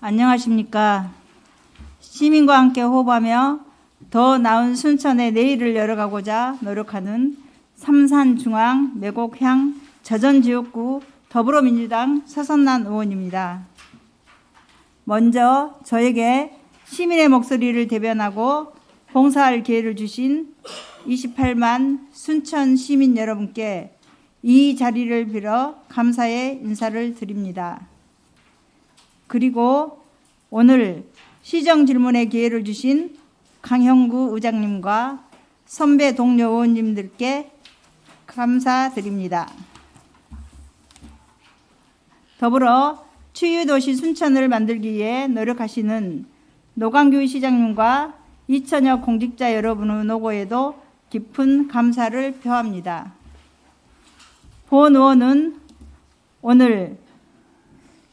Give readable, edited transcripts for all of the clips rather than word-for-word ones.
안녕하십니까. 시민과 함께 호흡하며 더 나은 순천의 내일을 열어가고자 노력하는 삼산중앙 매곡향 저전지역구 더불어민주당 서선란 의원입니다. 먼저 저에게 시민의 목소리를 대변하고 봉사할 기회를 주신 28만 순천 시민 여러분께 이 자리를 빌어 감사의 인사를 드립니다. 그리고 오늘 시정 질문의 기회를 주신 강형구 의장님과 선배 동료 의원님들께 감사드립니다. 더불어 치유도시 순천을 만들기 위해 노력하시는 노광규 시장님과 2천여 공직자 여러분의 노고에도 깊은 감사를 표합니다. 본 의원은 오늘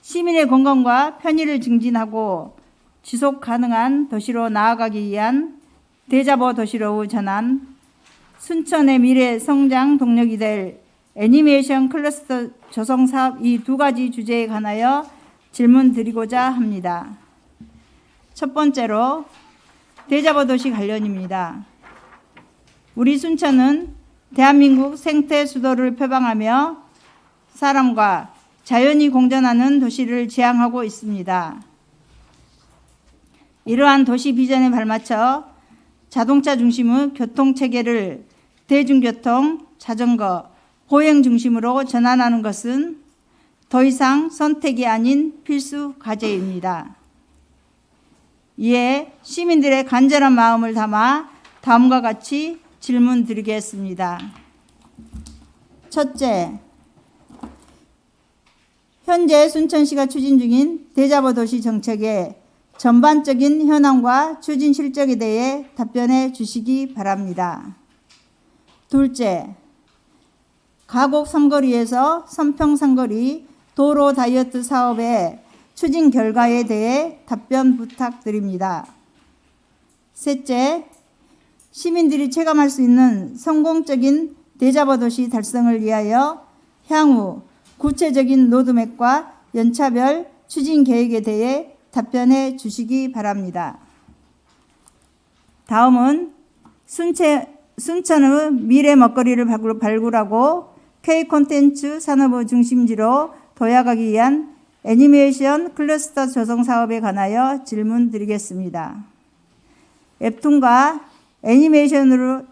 시민의 건강과 편의를 증진하고 지속 가능한 도시로 나아가기 위한 대자보 도시로 전환, 순천의 미래 성장 동력이 될 애니메이션 클러스터 조성 사업 이 두 가지 주제에 관하여 질문 드리고자 합니다. 첫 번째로 대자보 도시 관련입니다. 우리 순천은 대한민국 생태 수도를 표방하며 사람과 자연이 공존하는 도시를 지향하고 있습니다. 이러한 도시 비전에 발맞춰 자동차 중심의 교통체계를 대중교통, 자전거, 보행 중심으로 전환하는 것은 더 이상 선택이 아닌 필수 과제입니다. 이에 시민들의 간절한 마음을 담아 다음과 같이 질문 드리겠습니다. 첫째, 현재 순천시가 추진 중인 대자보 도시 정책의 전반적인 현황과 추진 실적에 대해 답변해 주시기 바랍니다. 둘째, 가곡 삼거리에서 선평 삼거리 도로 다이어트 사업의 추진 결과에 대해 답변 부탁드립니다. 셋째, 시민들이 체감할 수 있는 성공적인 대자보 도시 달성을 위하여 향후 구체적인 로드맵과 연차별 추진 계획에 대해 답변해 주시기 바랍니다. 다음은 순천의 미래 먹거리를 발굴하고 K 콘텐츠 산업의 중심지로 도약하기 위한 애니메이션 클러스터 조성 사업에 관하여 질문 드리겠습니다. 웹툰과 애니메이션으로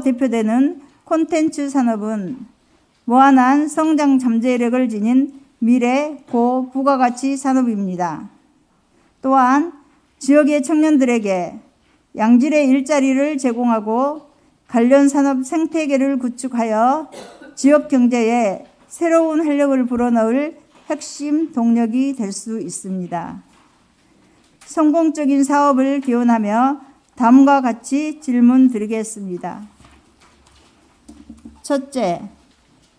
대표되는 콘텐츠 산업은 무한한 성장 잠재력을 지닌 미래 고부가가치 산업입니다. 또한 지역의 청년들에게 양질의 일자리를 제공하고 관련 산업 생태계를 구축하여 지역 경제에 새로운 활력을 불어넣을 핵심 동력이 될 수 있습니다. 성공적인 사업을 기원하며 다음과 같이 질문 드리겠습니다. 첫째,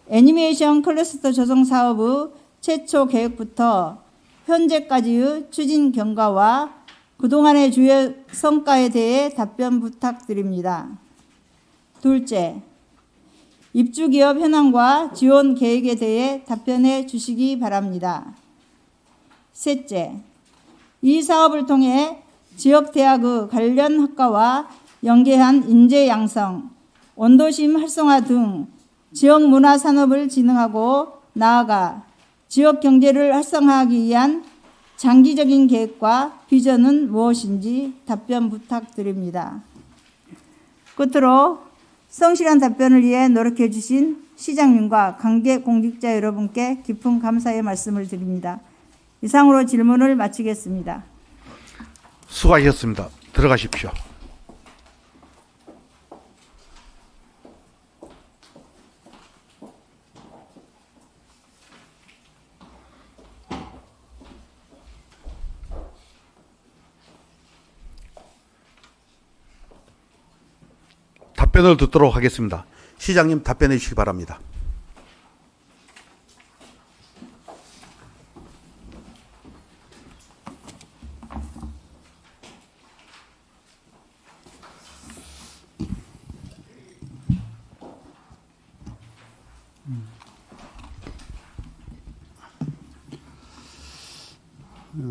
애니메이션 클러스터 조성 사업의 최초 계획부터 현재까지의 추진 경과와 그동안의 주요 성과에 대해 답변 부탁드립니다. 둘째, 입주기업 현황과 지원 계획에 대해 답변해 주시기 바랍니다. 셋째, 이 사업을 통해 지역대학의 관련 학과와 연계한 인재 양성, 원도심 활성화 등 지역 문화 산업을 진흥하고 나아가 지역 경제를 활성화하기 위한 장기적인 계획과 비전은 무엇인지 답변 부탁드립니다. 끝으로 성실한 답변을 위해 노력해 주신 시장님과 관계 공직자 여러분께 깊은 감사의 말씀을 드립니다. 이상으로 질문을 마치겠습니다. 수고하셨습니다. 들어가십시오. 답변을 듣도록 하겠습니다. 시장님 답변해 주시기 바랍니다.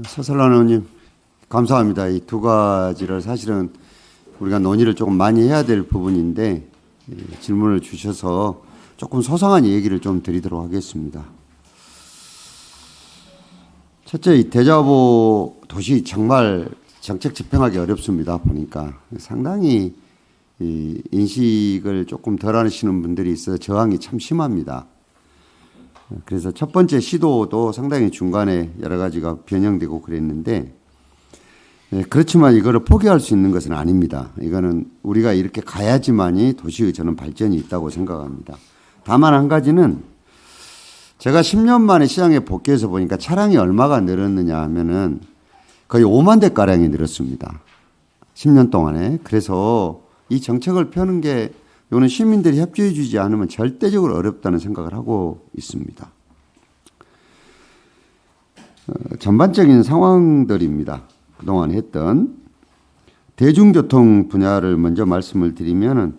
서설란 의원님 감사합니다. 이 두 가지를 사실은 우리가 논의를 조금 많이 해야 될 부분인데 질문을 주셔서 조금 소상한 얘기를 좀 드리도록 하겠습니다. 첫째, 이 대자보 도시 정말 정책 집행하기 어렵습니다. 보니까 상당히 이 인식을 조금 덜 하시는 분들이 있어서 저항이 참 심합니다. 그래서 첫 번째 시도도 상당히 중간에 여러 가지가 변형되고 그랬는데 그렇지만 이거를 포기할 수 있는 것은 아닙니다. 이거는 우리가 이렇게 가야지만이 도시의 저는 발전이 있다고 생각합니다. 다만 한 가지는 제가 10년 만에 시장에 복귀해서 보니까 차량이 얼마가 늘었느냐 하면은 거의 5만 대가량이 늘었습니다. 10년 동안에. 그래서 이 정책을 펴는 게 이거는 시민들이 협조해 주지 않으면 절대적으로 어렵다는 생각을 하고 있습니다. 전반적인 상황들입니다. 그동안 했던 대중교통 분야를 먼저 말씀을 드리면은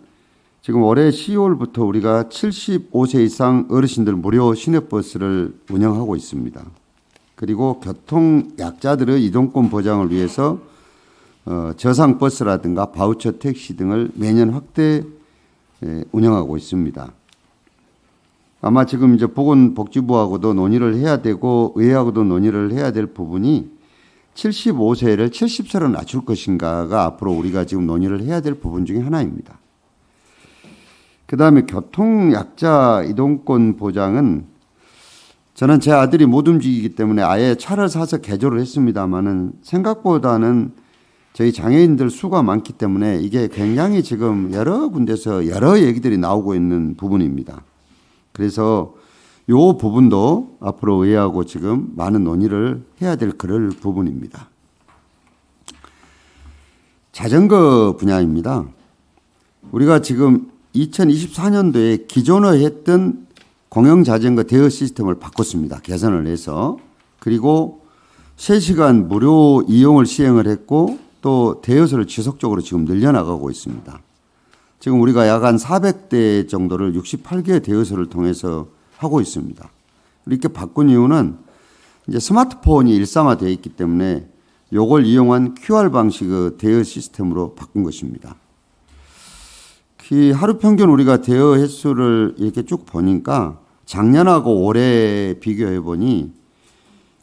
지금 올해 10월부터 우리가 75세 이상 어르신들 무료 시내버스를 운영하고 있습니다. 그리고 교통약자들의 이동권 보장을 위해서 저상버스라든가 바우처 택시 등을 매년 확대 운영하고 있습니다. 아마 지금 이제 보건복지부하고도 논의를 해야 되고 의회하고도 논의를 해야 될 부분이 75세를 70세로 낮출 것인가가 앞으로 우리가 지금 논의를 해야 될 부분 중에 하나입니다. 그다음에 교통약자 이동권 보장은 저는 제 아들이 못 움직이기 때문에 아예 차를 사서 개조를 했습니다마는 생각보다는 저희 장애인들 수가 많기 때문에 이게 굉장히 지금 여러 군데서 여러 얘기들이 나오고 있는 부분입니다. 그래서 이 부분도 앞으로 의회하고 지금 많은 논의를 해야 될 그럴 부분입니다. 자전거 분야입니다. 우리가 지금 2024년도에 기존에 했던 공영자전거 대여 시스템을 바꿨습니다. 개선을 해서. 그리고 3시간 무료 이용을 시행을 했고 또 대여소를 지속적으로 지금 늘려나가고 있습니다. 지금 우리가 약 한 400대 정도를 68개 대여소를 통해서 하고 있습니다. 이렇게 바꾼 이유는 이제 스마트폰이 일상화되어 있기 때문에 이걸 이용한 QR 방식의 대여 시스템으로 바꾼 것입니다. 하루 평균 우리가 대여 횟수를 이렇게 쭉 보니까 작년하고 올해 비교해 보니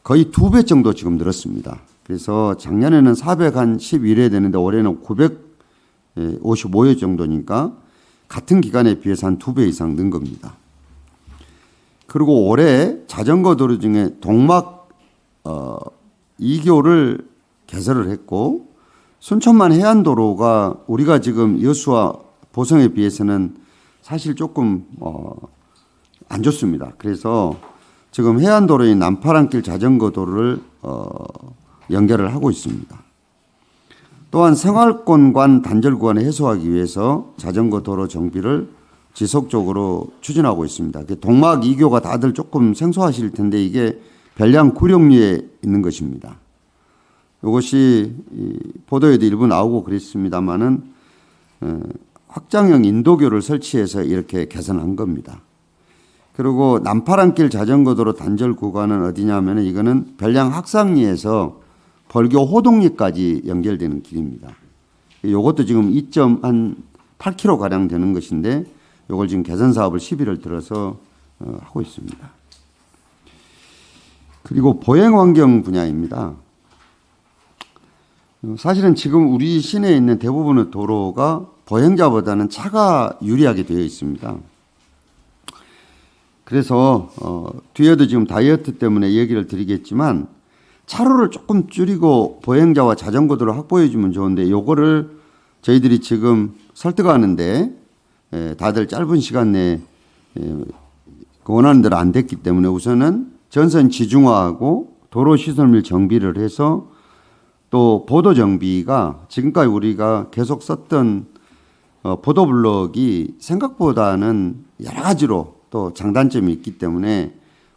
거의 2배 정도 지금 늘었습니다. 그래서 작년에는 411회 되는데 올해는 955회 정도니까 같은 기간에 비해서 한 2배 이상 는 겁니다. 그리고 올해 자전거 도로 중에 동막 2교를 개설을 했고 순천만 해안도로가 우리가 지금 여수와 보성에 비해서는 사실 조금 안 좋습니다. 그래서 지금 해안도로인 남파랑길 자전거 도로를 연결을 하고 있습니다. 또한 생활권관 단절 구간을 해소하기 위해서 자전거 도로 정비를 지속적으로 추진하고 있습니다. 동막 2교가 다들 조금 생소하실 텐데 이게 별량 구룡리에 있는 것입니다. 이것이 보도에도 일부 나오고 그랬습니다마는 확장형 인도교를 설치해서 이렇게 개선한 겁니다. 그리고 남파랑길 자전거도로 단절 구간은 어디냐면 이거는 별량 학상리에서 벌교 호동리까지 연결되는 길입니다. 이것도 지금 2.8km 가량 되는 것인데 이걸 지금 개선 사업을 시비를 들어서 하고 있습니다. 그리고 보행 환경 분야입니다. 사실은 지금 우리 시내에 있는 대부분의 도로가 보행자보다는 차가 유리하게 되어 있습니다. 그래서 뒤에도 지금 다이어트 때문에 얘기를 드리겠지만 차로를 조금 줄이고 보행자와 자전거 도로 확보해 주면 좋은데 요거를 저희들이 지금 설득하는데 다들 짧은 시간 내에 원하는 대로 안 됐기 때문에 우선은 전선 지중화하고 도로 시설물 정비를 해서 또 보도 정비가 지금까지 우리가 계속 썼던 보도블럭이 생각보다는 여러 가지로 또 장단점이 있기 때문에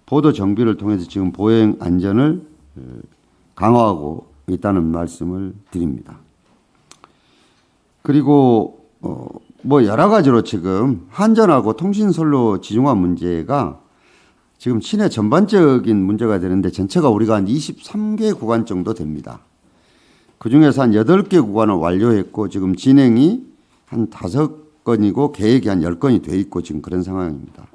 보도 정비를 통해서 지금 보행 안전을 강화하고 있다는 말씀을 드립니다. 그리고 뭐 여러 가지로 지금 한전하고 통신선로 지중화 문제가 지금 시내 전반적인 문제가 되는데 전체가 우리가 한 23개 구간 정도 됩니다. 그중에서 한 8개 구간을 완료했고 지금 진행이 한 5건이고 계획이 한 10건이 돼 있고 지금 그런 상황입니다.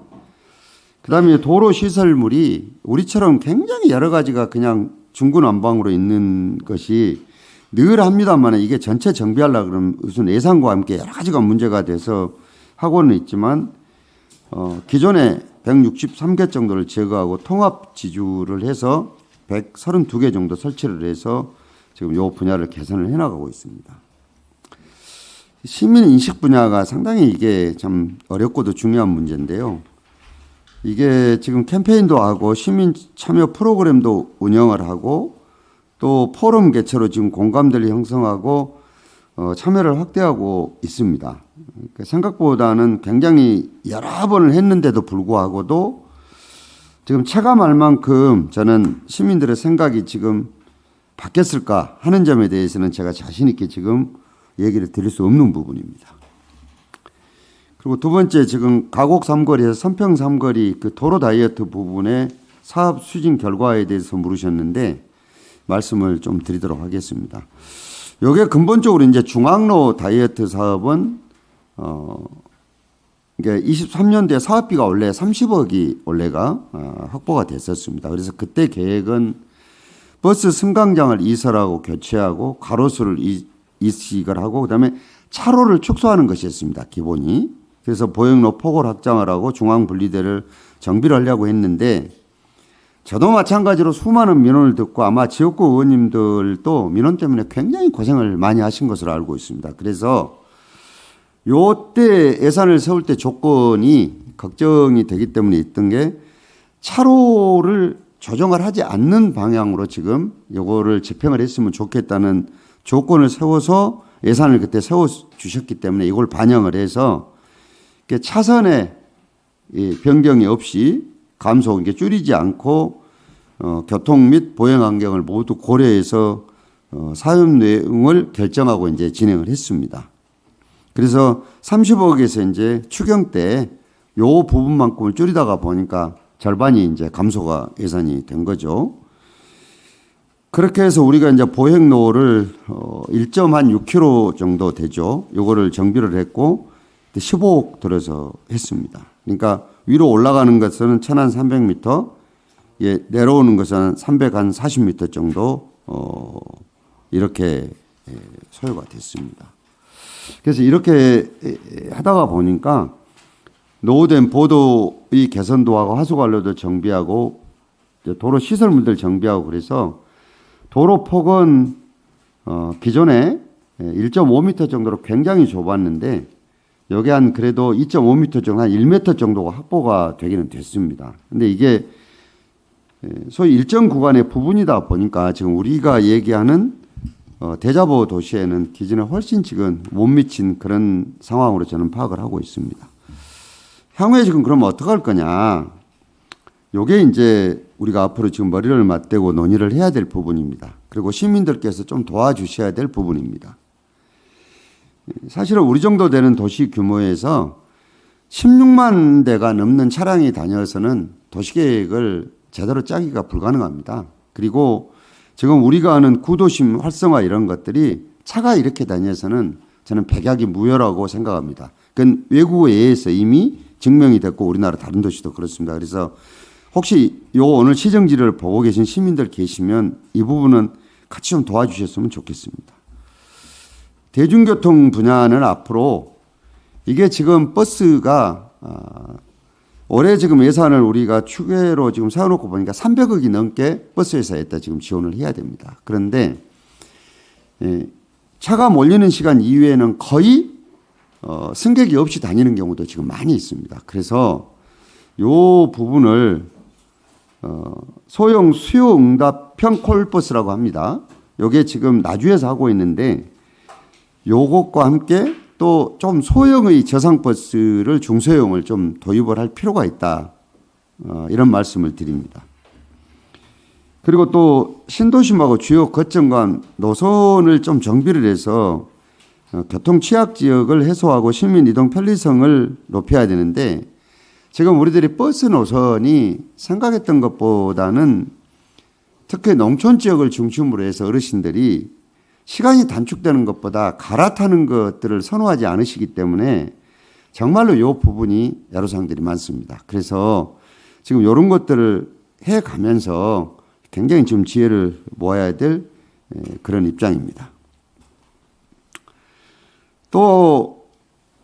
그다음에 도로 시설물이 우리처럼 굉장히 여러 가지가 그냥 중구난방으로 있는 것이 늘 합니다만 이게 전체 정비하려고 그러면 무슨 예산과 함께 여러 가지가 문제가 돼서 하고는 있지만 기존에 163개 정도를 제거하고 통합 지주를 해서 132개 정도 설치를 해서 지금 이 분야를 개선을 해나가고 있습니다. 시민 인식 분야가 상당히 이게 참 어렵고도 중요한 문제인데요. 이게 지금 캠페인도 하고 시민 참여 프로그램도 운영을 하고 또 포럼 개최로 지금 공감대를 형성하고 참여를 확대하고 있습니다. 그러니까 생각보다는 굉장히 여러 번을 했는데도 불구하고도 지금 체감할 만큼 저는 시민들의 생각이 지금 바뀌었을까 하는 점에 대해서는 제가 자신 있게 지금 얘기를 드릴 수 없는 부분입니다. 그리고 두 번째 지금 가곡 삼거리에서 선평 삼거리 그 도로 다이어트 부분의 사업 추진 결과에 대해서 물으셨는데 말씀을 좀 드리도록 하겠습니다. 요게 근본적으로 이제 중앙로 다이어트 사업은 이게 23년도에 사업비가 원래 30억이 원래가 확보가 됐었습니다. 그래서 그때 계획은 버스 승강장을 이설하고 교체하고 가로수를 이식을 하고 그다음에 차로를 축소하는 것이었습니다. 기본이. 그래서 보행로 폭을 확장을 하고 중앙 분리대를 정비를 하려고 했는데 저도 마찬가지로 수많은 민원을 듣고 아마 지역구 의원님들도 민원 때문에 굉장히 고생을 많이 하신 것으로 알고 있습니다. 그래서 요때 예산을 세울 때 조건이 걱정이 되기 때문에 있던 게 차로를 조정을 하지 않는 방향으로 지금 요거를 집행을 했으면 좋겠다는 조건을 세워서 예산을 그때 세워 주셨기 때문에 이걸 반영을 해서 차선의 변경이 없이 감소, 이게 줄이지 않고 교통 및 보행 환경을 모두 고려해서 사업 내용을 결정하고 이제 진행을 했습니다. 그래서 30억에서 이제 추경 때 요 부분만큼을 줄이다가 보니까 절반이 이제 감소가 예산이 된 거죠. 그렇게 해서 우리가 이제 보행로를 1.6km 정도 되죠. 요거를 정비를 했고 15억 들여서 했습니다. 그러니까 위로 올라가는 것은 1,300m, 예, 내려오는 것은 340m 정도 이렇게 소요가 됐습니다. 그래서 이렇게 하다가 보니까 노후된 보도의 개선도 하고 하수관로도 정비하고 도로 시설물들 정비하고 그래서 도로 폭은 기존에 1.5m 정도로 굉장히 좁았는데 여기 한 그래도 2.5m 정도 한 1m 정도가 확보가 되기는 됐습니다. 근데 이게 소위 일정 구간의 부분이다 보니까 지금 우리가 얘기하는 대자보 도시에는 기존에 훨씬 지금 못 미친 그런 상황으로 저는 파악을 하고 있습니다. 향후에 지금 그러면 어떻게 할 거냐. 요게 이제 우리가 앞으로 지금 머리를 맞대고 논의를 해야 될 부분입니다. 그리고 시민들께서 좀 도와주셔야 될 부분입니다. 사실은 우리 정도 되는 도시 규모에서 16만 대가 넘는 차량이 다녀서는 도시계획을 제대로 짜기가 불가능합니다. 그리고 지금 우리가 아는 구도심 활성화 이런 것들이 차가 이렇게 다녀서는 저는 백약이 무효라고 생각합니다. 그건 외국에 의해서 이미 증명이 됐고 우리나라 다른 도시도 그렇습니다. 그래서 혹시 요 오늘 시정지를 보고 계신 시민들 계시면 이 부분은 같이 좀 도와주셨으면 좋겠습니다. 대중교통 분야는 앞으로 이게 지금 버스가 올해 지금 예산을 우리가 추계로 지금 세워놓고 보니까 300억이 넘게 버스 회사에다 지금 지원을 해야 됩니다. 그런데 차가 몰리는 시간 이후에는 거의 승객이 없이 다니는 경우도 지금 많이 있습니다. 그래서 요 부분을 소형 수요응답형 콜버스라고 합니다. 요게 지금 나주에서 하고 있는데 요것과 함께 또 좀 소형의 저상버스를 중소형을 좀 도입을 할 필요가 있다. 이런 말씀을 드립니다. 그리고 또 신도심하고 주요 거점간 노선을 좀 정비를 해서 교통 취약 지역을 해소하고 시민 이동 편리성을 높여야 되는데 지금 우리들이 버스 노선이 생각했던 것보다는 특히 농촌 지역을 중심으로 해서 어르신들이 시간이 단축되는 것보다 갈아타는 것들을 선호하지 않으시기 때문에 정말로 이 부분이 애로사항들이 많습니다. 그래서 지금 이런 것들을 해가면서 굉장히 지금 지혜를 모아야 될 그런 입장입니다. 또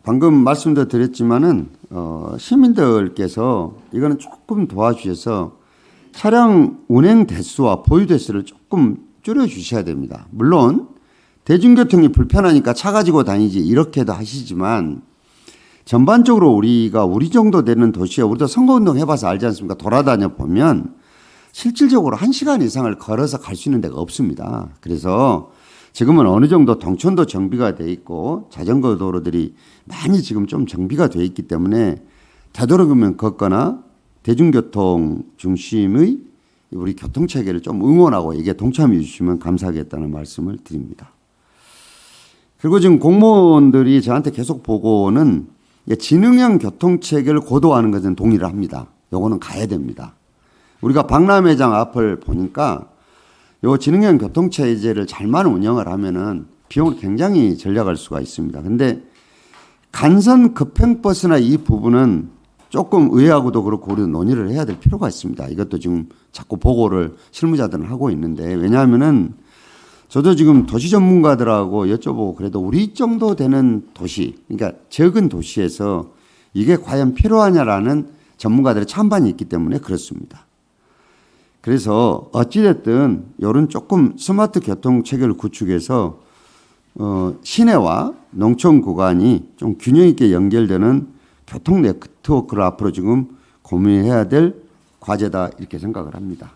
방금 말씀도 드렸지만은 시민들께서 이거는 조금 도와주셔서 차량 운행 대수와 보유 대수를 조금 줄여주셔야 됩니다. 물론 대중교통이 불편하니까 차 가지고 다니지 이렇게도 하시지만 전반적으로 우리가 우리 정도 되는 도시에 우리도 선거운동 해봐서 알지 않습니까? 돌아다녀 보면 실질적으로 1시간 이상을 걸어서 갈 수 있는 데가 없습니다. 그래서 지금은 어느 정도 동촌도 정비가 돼 있고 자전거 도로들이 많이 지금 좀 정비가 돼 있기 때문에 되도록이면 걷거나 대중교통 중심의 우리 교통체계를 좀 응원하고 이게 동참해 주시면 감사하겠다는 말씀을 드립니다. 그리고 지금 공무원들이 저한테 계속 보고는 지능형 교통체계를 고도화하는 것은 동의를 합니다. 요거는 가야 됩니다. 우리가 박람회장 앞을 보니까 요 지능형 교통체제를 잘만 운영을 하면은 비용을 굉장히 절약할 수가 있습니다. 근데 간선 급행버스나 이 부분은 조금 의회하고도 그렇고 우리도 논의를 해야 될 필요가 있습니다. 이것도 지금 자꾸 보고를 실무자들은 하고 있는데 왜냐하면은 저도 지금 도시 전문가들하고 여쭤보고 그래도 우리 정도 되는 도시, 그러니까 적은 도시에서 이게 과연 필요하냐라는 전문가들의 찬반이 있기 때문에 그렇습니다. 그래서 어찌됐든 이런 조금 스마트 교통 체계를 구축해서 시내와 농촌 구간이 좀 균형 있게 연결되는 교통 네트워크를 앞으로 지금 고민해야 될 과제다 이렇게 생각을 합니다.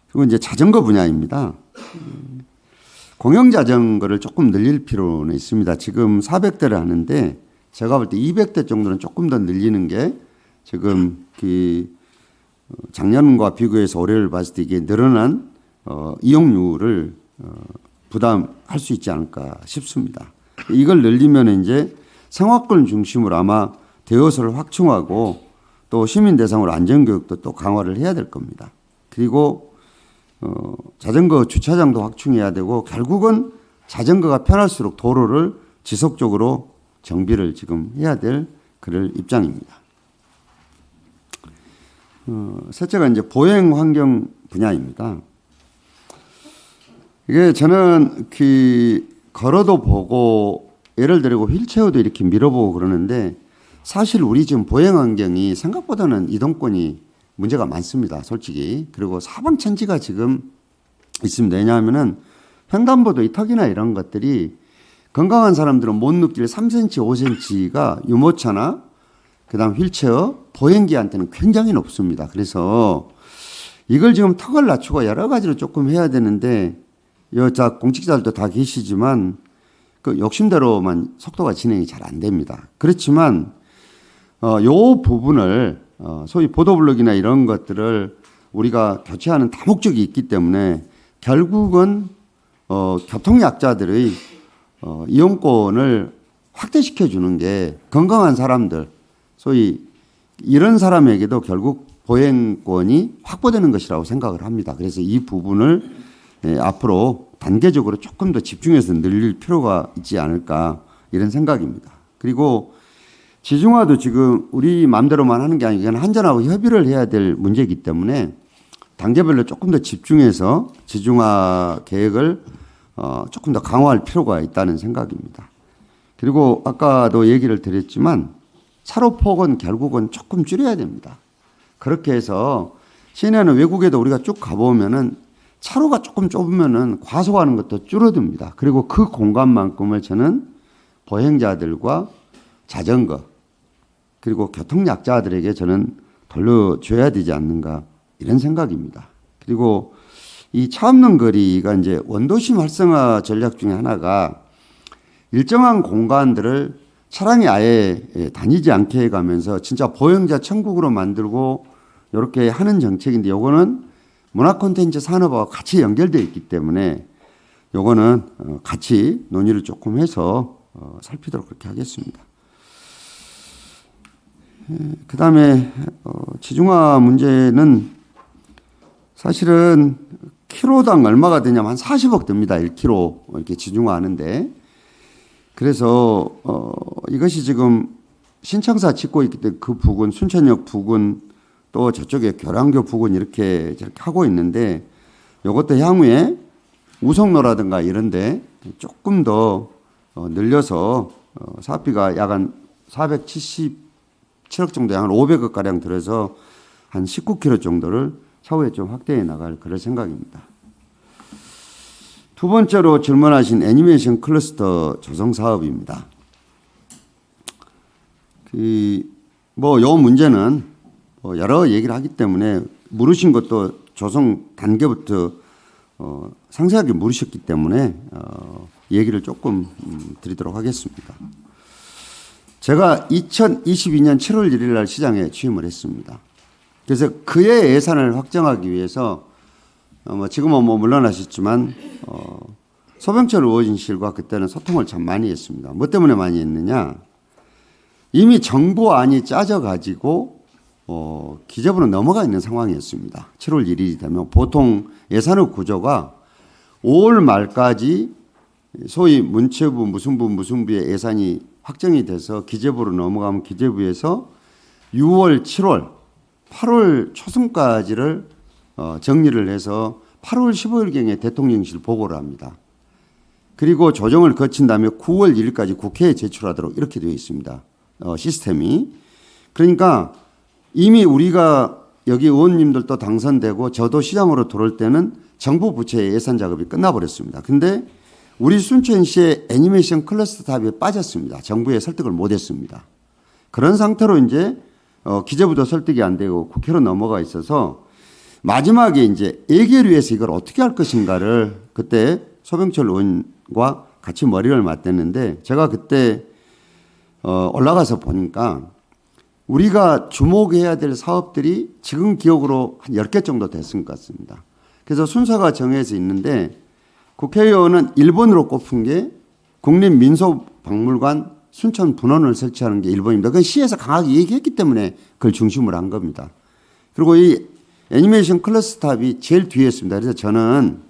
그리고 이제 자전거 분야입니다. 공영 자전거를 조금 늘릴 필요는 있습니다. 지금 400대를 하는데 제가 볼 때 200대 정도는 조금 더 늘리는 게 지금 작년과 비교해서 올해를 봤을 때 이게 늘어난 이용률을 부담할 수 있지 않을까 싶습니다. 이걸 늘리면 이제 생활권 중심으로 아마 대여소를 확충하고 또 시민 대상으로 안전교육도 또 강화를 해야 될 겁니다. 그리고 자전거 주차장도 확충해야 되고 결국은 자전거가 편할수록 도로를 지속적으로 정비를 지금 해야 될 그럴 입장입니다. 셋째가 이제 보행 환경 분야입니다. 이게 저는 걸어도 보고 예를 들고 휠체어도 이렇게 밀어보고 그러는데 사실 우리 지금 보행 환경이 생각보다는 이동권이 문제가 많습니다. 솔직히. 그리고 사방천지가 지금 있습니다. 왜냐하면은 횡단보도 이 턱이나 이런 것들이 건강한 사람들은 못 느낄 3cm, 5cm가 유모차나 그다음 휠체어, 보행기한테는 굉장히 높습니다. 그래서 이걸 지금 턱을 낮추고 여러 가지로 조금 해야 되는데 여자 공직자들도 다 계시지만 그 욕심대로만 속도가 진행이 잘 안 됩니다. 그렇지만 요 부분을 소위 보도블록이나 이런 것들을 우리가 교체하는 다목적이 있기 때문에 결국은 교통약자들의 이용권을 확대시켜 주는 게 건강한 사람들 소위 이런 사람에게도 결국 보행권이 확보되는 것이라고 생각을 합니다. 그래서 이 부분을 앞으로 단계적으로 조금 더 집중해서 늘릴 필요가 있지 않을까 이런 생각입니다. 그리고 지중화도 지금 우리 마음대로만 하는 게 아니고 이건 한전하고 협의를 해야 될 문제이기 때문에 단계별로 조금 더 집중해서 지중화 계획을 조금 더 강화할 필요가 있다는 생각입니다. 그리고 아까도 얘기를 드렸지만 차로 폭은 결국은 조금 줄여야 됩니다. 그렇게 해서 시내는 외국에도 우리가 쭉 가보면은 차로가 조금 좁으면은 과속하는 것도 줄어듭니다. 그리고 그 공간만큼을 저는 보행자들과 자전거 그리고 교통약자들에게 저는 돌려줘야 되지 않는가 이런 생각입니다. 그리고 이 차 없는 거리가 이제 원도심 활성화 전략 중에 하나가 일정한 공간들을 차량이 아예 다니지 않게 해가면서 진짜 보행자 천국으로 만들고 이렇게 하는 정책인데 요거는 문화 콘텐츠 산업과 같이 연결되어 있기 때문에 요거는 같이 논의를 조금 해서 살피도록 그렇게 하겠습니다. 그다음에 지중화 문제는 사실은 키로당 얼마가 되냐면 한 40억 듭니다. 1kg 이렇게 지중화하는데. 그래서 이것이 지금 신청사 짓고 있기 때문에 그 부근, 순천역 부근 또 저쪽에 교량교 부근 이렇게 저렇게 하고 있는데 이것도 향후에 우성로라든가 이런데 조금 더 늘려서 사업비가 약 한 477억 정도, 약 한 500억 가량 들어서 한 19km 정도를 차후에 좀 확대해 나갈 그럴 생각입니다. 두 번째로 질문하신 애니메이션 클러스터 조성 사업입니다. 요 문제는 여러 얘기를 하기 때문에 물으신 것도 조성 단계부터 상세하게 물으셨기 때문에 얘기를 조금 드리도록 하겠습니다. 제가 2022년 7월 1일 날 시장에 취임을 했습니다. 그래서 그의 예산을 확정하기 위해서 지금은 물러나셨지만 소병철 의원실과 그때는 소통을 참 많이 했습니다. 뭐 때문에 많이 했느냐? 이미 정부안이 짜져가지고 기재부는 넘어가 있는 상황이었습니다. 7월 1일이 되면 보통 예산의 구조가 5월 말까지 소위 문체부 무슨부의 예산이 확정이 돼서 기재부로 넘어가면 기재부에서 6월, 7월, 8월 초순까지를 정리를 해서 8월 15일경에 대통령실 보고를 합니다. 그리고 조정을 거친 다음에 9월 1일까지 국회에 제출하도록 이렇게 되어 있습니다. 시스템이. 그러니까 이미 우리가 여기 의원님들도 당선되고 저도 시장으로 들어올 때는 정부 부처의 예산 작업이 끝나버렸습니다. 근데 우리 순천시의 애니메이션 클러스터 사업에 빠졌습니다. 정부의 설득을 못했습니다. 그런 상태로 이제 기재부도 설득이 안 되고 국회로 넘어가 있어서 마지막에 이제 예결위에서 이걸 어떻게 할 것인가를 그때 소병철 의원과 같이 머리를 맞댔는데 제가 그때 올라가서 보니까 우리가 주목해야 될 사업들이 지금 기억으로 한 10개 정도 됐을 것 같습니다. 그래서 순서가 정해져 있는데 국회의원은 1번으로 꼽은 게 국립민속박물관 순천 분원을 설치하는 게 1번입니다. 그건 시에서 강하게 얘기했기 때문에 그걸 중심으로 한 겁니다. 그리고 이 애니메이션 클러스터탑이 제일 뒤에 있습니다. 그래서 저는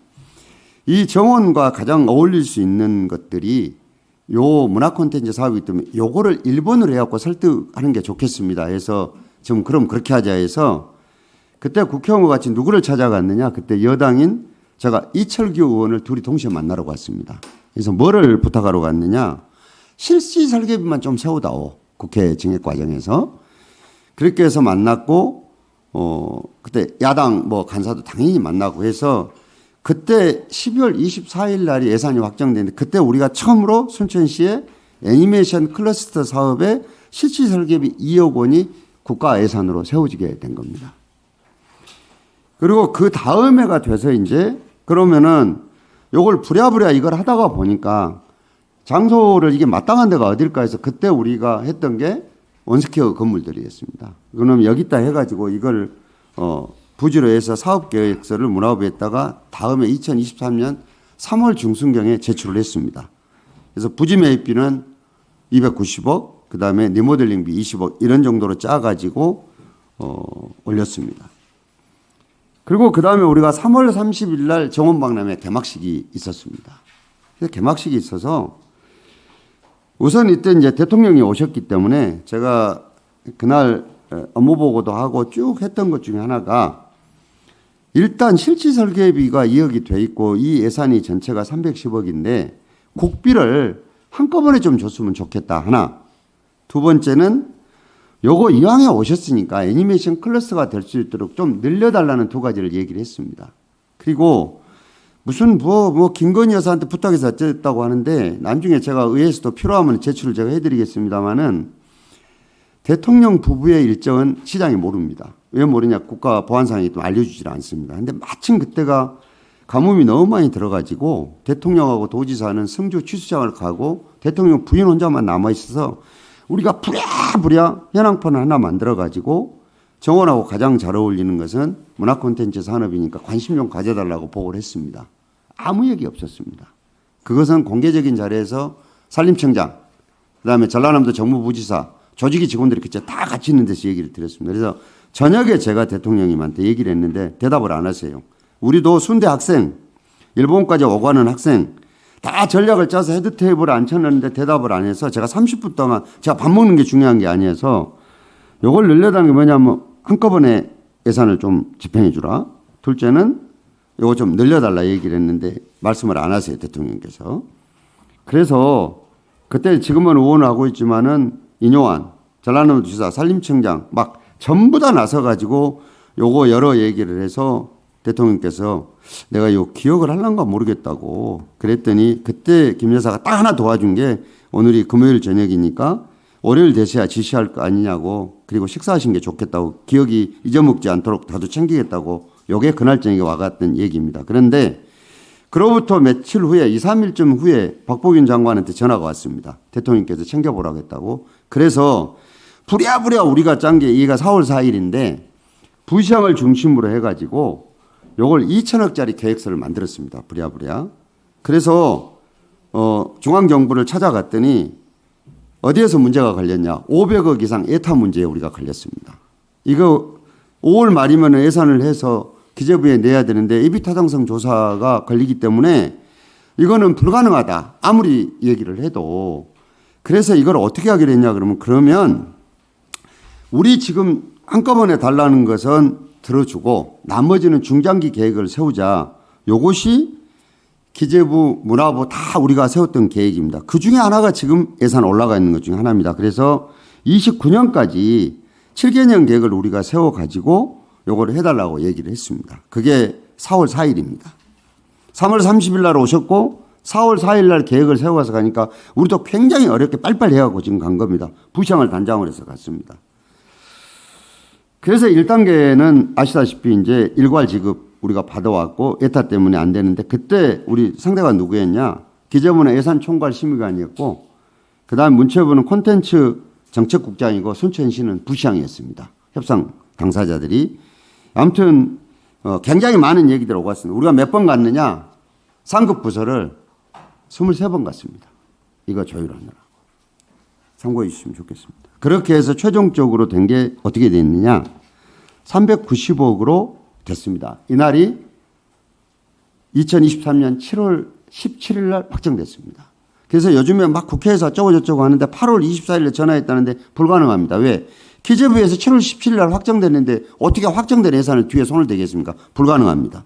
이 정원과 가장 어울릴 수 있는 것들이 요 문화 콘텐츠 사업이기 때문에 요거를 1번으로 해갖고 설득하는 게 좋겠습니다. 해서 지금 그럼 그렇게 하자 해서 그때 국회의원과 같이 누구를 찾아갔느냐. 그때 여당인 제가 이철규 의원을 둘이 동시에 만나러 갔습니다. 그래서 뭐를 부탁하러 갔느냐. 실시 설계비만 좀 세우다오. 국회 증액 과정에서. 그렇게 해서 만났고, 그때 야당 간사도 당연히 만나고 해서 그때 12월 24일 날이 예산이 확정됐는데 그때 우리가 처음으로 순천시의 애니메이션 클러스터 사업에 실시 설계비 2억 원이 국가 예산으로 세워지게 된 겁니다. 그리고 그 다음 해가 돼서 이제 그러면은 요걸 부랴부랴 이걸 하다가 보니까 장소를 이게 마땅한 데가 어딜까 해서 그때 우리가 했던 게 원스퀘어 건물들이었습니다. 그러면 여기다 해가지고 이걸 부지로 해서 사업계획서를 문화부에다가 다음에 2023년 3월 중순경에 제출을 했습니다. 그래서 부지 매입비는 290억, 그 다음에 리모델링비 20억 이런 정도로 짜가지고 올렸습니다. 그리고 그 다음에 우리가 3월 30일 날 정원박람회 개막식이 있었습니다. 그래서 개막식이 있어서 우선 이때 이제 대통령이 오셨기 때문에 제가 그날 업무 보고도 하고 쭉 했던 것 중에 하나가 일단 실지 설계비가 2억이 돼 있고 이 예산이 전체가 310억인데 국비를 한꺼번에 좀 줬으면 좋겠다 하나. 두 번째는 요거 이왕에 오셨으니까 애니메이션 클래스가 될 수 있도록 좀 늘려달라는 두 가지를 얘기를 했습니다. 그리고 무슨 김건희 여사한테 부탁해서 어쨌다고 하는데 나중에 제가 의회에서도 필요하면 제출을 제가 해드리겠습니다만은 대통령 부부의 일정은 시장이 모릅니다. 왜 모르냐? 국가 보안상이 또 알려주질 않습니다. 근데 마침 그때가 가뭄이 너무 많이 들어가지고 대통령하고 도지사는 성주 취수장을 가고 대통령 부인 혼자만 남아있어서 우리가 부랴부랴 현황판을 하나 만들어가지고 정원하고 가장 잘 어울리는 것은 문화 콘텐츠 산업이니까 관심 좀 가져달라고 보고를 했습니다. 아무 얘기 없었습니다. 그것은 공개적인 자리에서 산림청장, 그다음에 전라남도 정무부지사, 조직이 직원들이 그때 다 같이 있는 데서 얘기를 드렸습니다. 그래서 저녁에 제가 대통령님한테 얘기를 했는데 대답을 안 하세요. 우리도 순대 학생, 일본까지 오고 하는 학생 다 전략을 짜서 헤드테이블에 앉혀놨는데 대답을 안 해서 제가 30분 동안 제가 밥 먹는 게 중요한 게 아니어서 요걸 늘려다는 게 뭐냐면 한꺼번에 예산을 좀 집행해 주라. 둘째는 요거 좀 늘려달라 얘기를 했는데 말씀을 안 하세요. 대통령께서. 그래서 그때 지금은 의원하고 있지만은 인요한, 전라남도 지사, 산림청장 막 전부 다 나서가지고 요거 여러 얘기를 해서 대통령께서 내가 요 기억을 할란가 모르겠다고 그랬더니 그때 김 여사가 딱 하나 도와준 게 오늘이 금요일 저녁이니까 월요일 되셔야 지시할 거 아니냐고 그리고 식사하신 게 좋겠다고 기억이 잊어먹지 않도록 다도 챙기겠다고 요게 그날 저녁에 와갔던 얘기입니다. 그런데 그로부터 며칠 후에 2, 3일쯤 후에 박보균 장관한테 전화가 왔습니다. 대통령께서 챙겨보라고 했다고. 그래서 부랴부랴 우리가 짠 게 이가 4월 4일인데 부시장을 중심으로 해가지고 요걸 2천억짜리 계획서를 만들었습니다. 부랴부랴. 그래서 중앙정부를 찾아갔더니 어디에서 문제가 걸렸냐. 500억 이상 예타 문제에 우리가 걸렸습니다. 이거 5월 말이면 예산을 해서 기재부에 내야 되는데 예비타당성 조사가 걸리기 때문에 이거는 불가능하다. 아무리 얘기를 해도. 그래서 이걸 어떻게 하기로 했냐 그러면 우리 지금 한꺼번에 달라는 것은 들어주고 나머지는 중장기 계획을 세우자. 요것이 기재부, 문화부 다 우리가 세웠던 계획입니다. 그 중에 하나가 지금 예산 올라가 있는 것 중에 하나입니다. 그래서 29년까지 7개년 계획을 우리가 세워가지고 요거를 해달라고 얘기를 했습니다. 그게 4월 4일입니다. 3월 30일 날 오셨고 4월 4일 날 계획을 세워서 가니까 우리도 굉장히 어렵게 빨리빨리 해갖고 지금 간 겁니다. 부시장을 단장을 해서 갔습니다. 그래서 1단계는 아시다시피 이제 일괄 지급 우리가 받아왔고 예타 때문에 안 되는데 그때 우리 상대가 누구였냐. 기재부는 예산총괄심의관이었고 그다음 문체부는 콘텐츠 정책국장이고 순천시는 부시장이었습니다. 협상 당사자들이. 아무튼 굉장히 많은 얘기들 오고 왔습니다. 우리가 몇 번 갔느냐. 상급 부서를 23번 갔습니다. 이거 조율하느라. 참고해 주시면 좋겠습니다. 그렇게 해서 최종적으로 된 게 어떻게 됐느냐. 390억으로 됐습니다. 이날이 2023년 7월 17일 날 확정됐습니다. 그래서 요즘에 막 국회에서 어쩌고저쩌고 하는데 8월 24일에 전화했다는데 불가능합니다. 왜? 기재부에서 7월 17일 날 확정됐는데 어떻게 확정된 예산을 뒤에 손을 대겠습니까? 불가능합니다.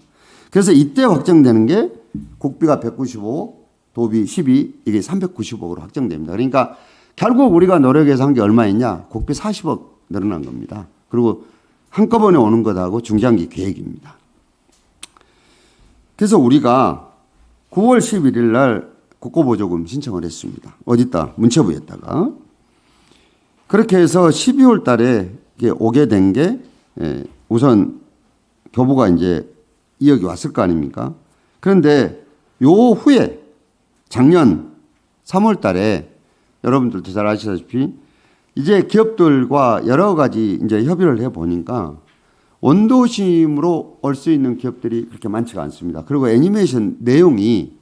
그래서 이때 확정되는 게 국비가 195, 도비 12, 이게 390억으로 확정됩니다. 그러니까 결국 우리가 노력해서 한 게 얼마였냐? 국비 40억 늘어난 겁니다. 그리고 한꺼번에 오는 것하고 중장기 계획입니다. 그래서 우리가 9월 11일 날 국고보조금 신청을 했습니다. 어디다? 문체부에다가. 그렇게 해서 12월 달에 오게 된 게 우선 교부가 이제 2억이 왔을 거 아닙니까? 그런데 요 후에 작년 3월 달에 여러분들도 잘 아시다시피 이제 기업들과 여러 가지 이제 협의를 해 보니까 원도심으로 올 수 있는 기업들이 그렇게 많지가 않습니다. 그리고 애니메이션 내용이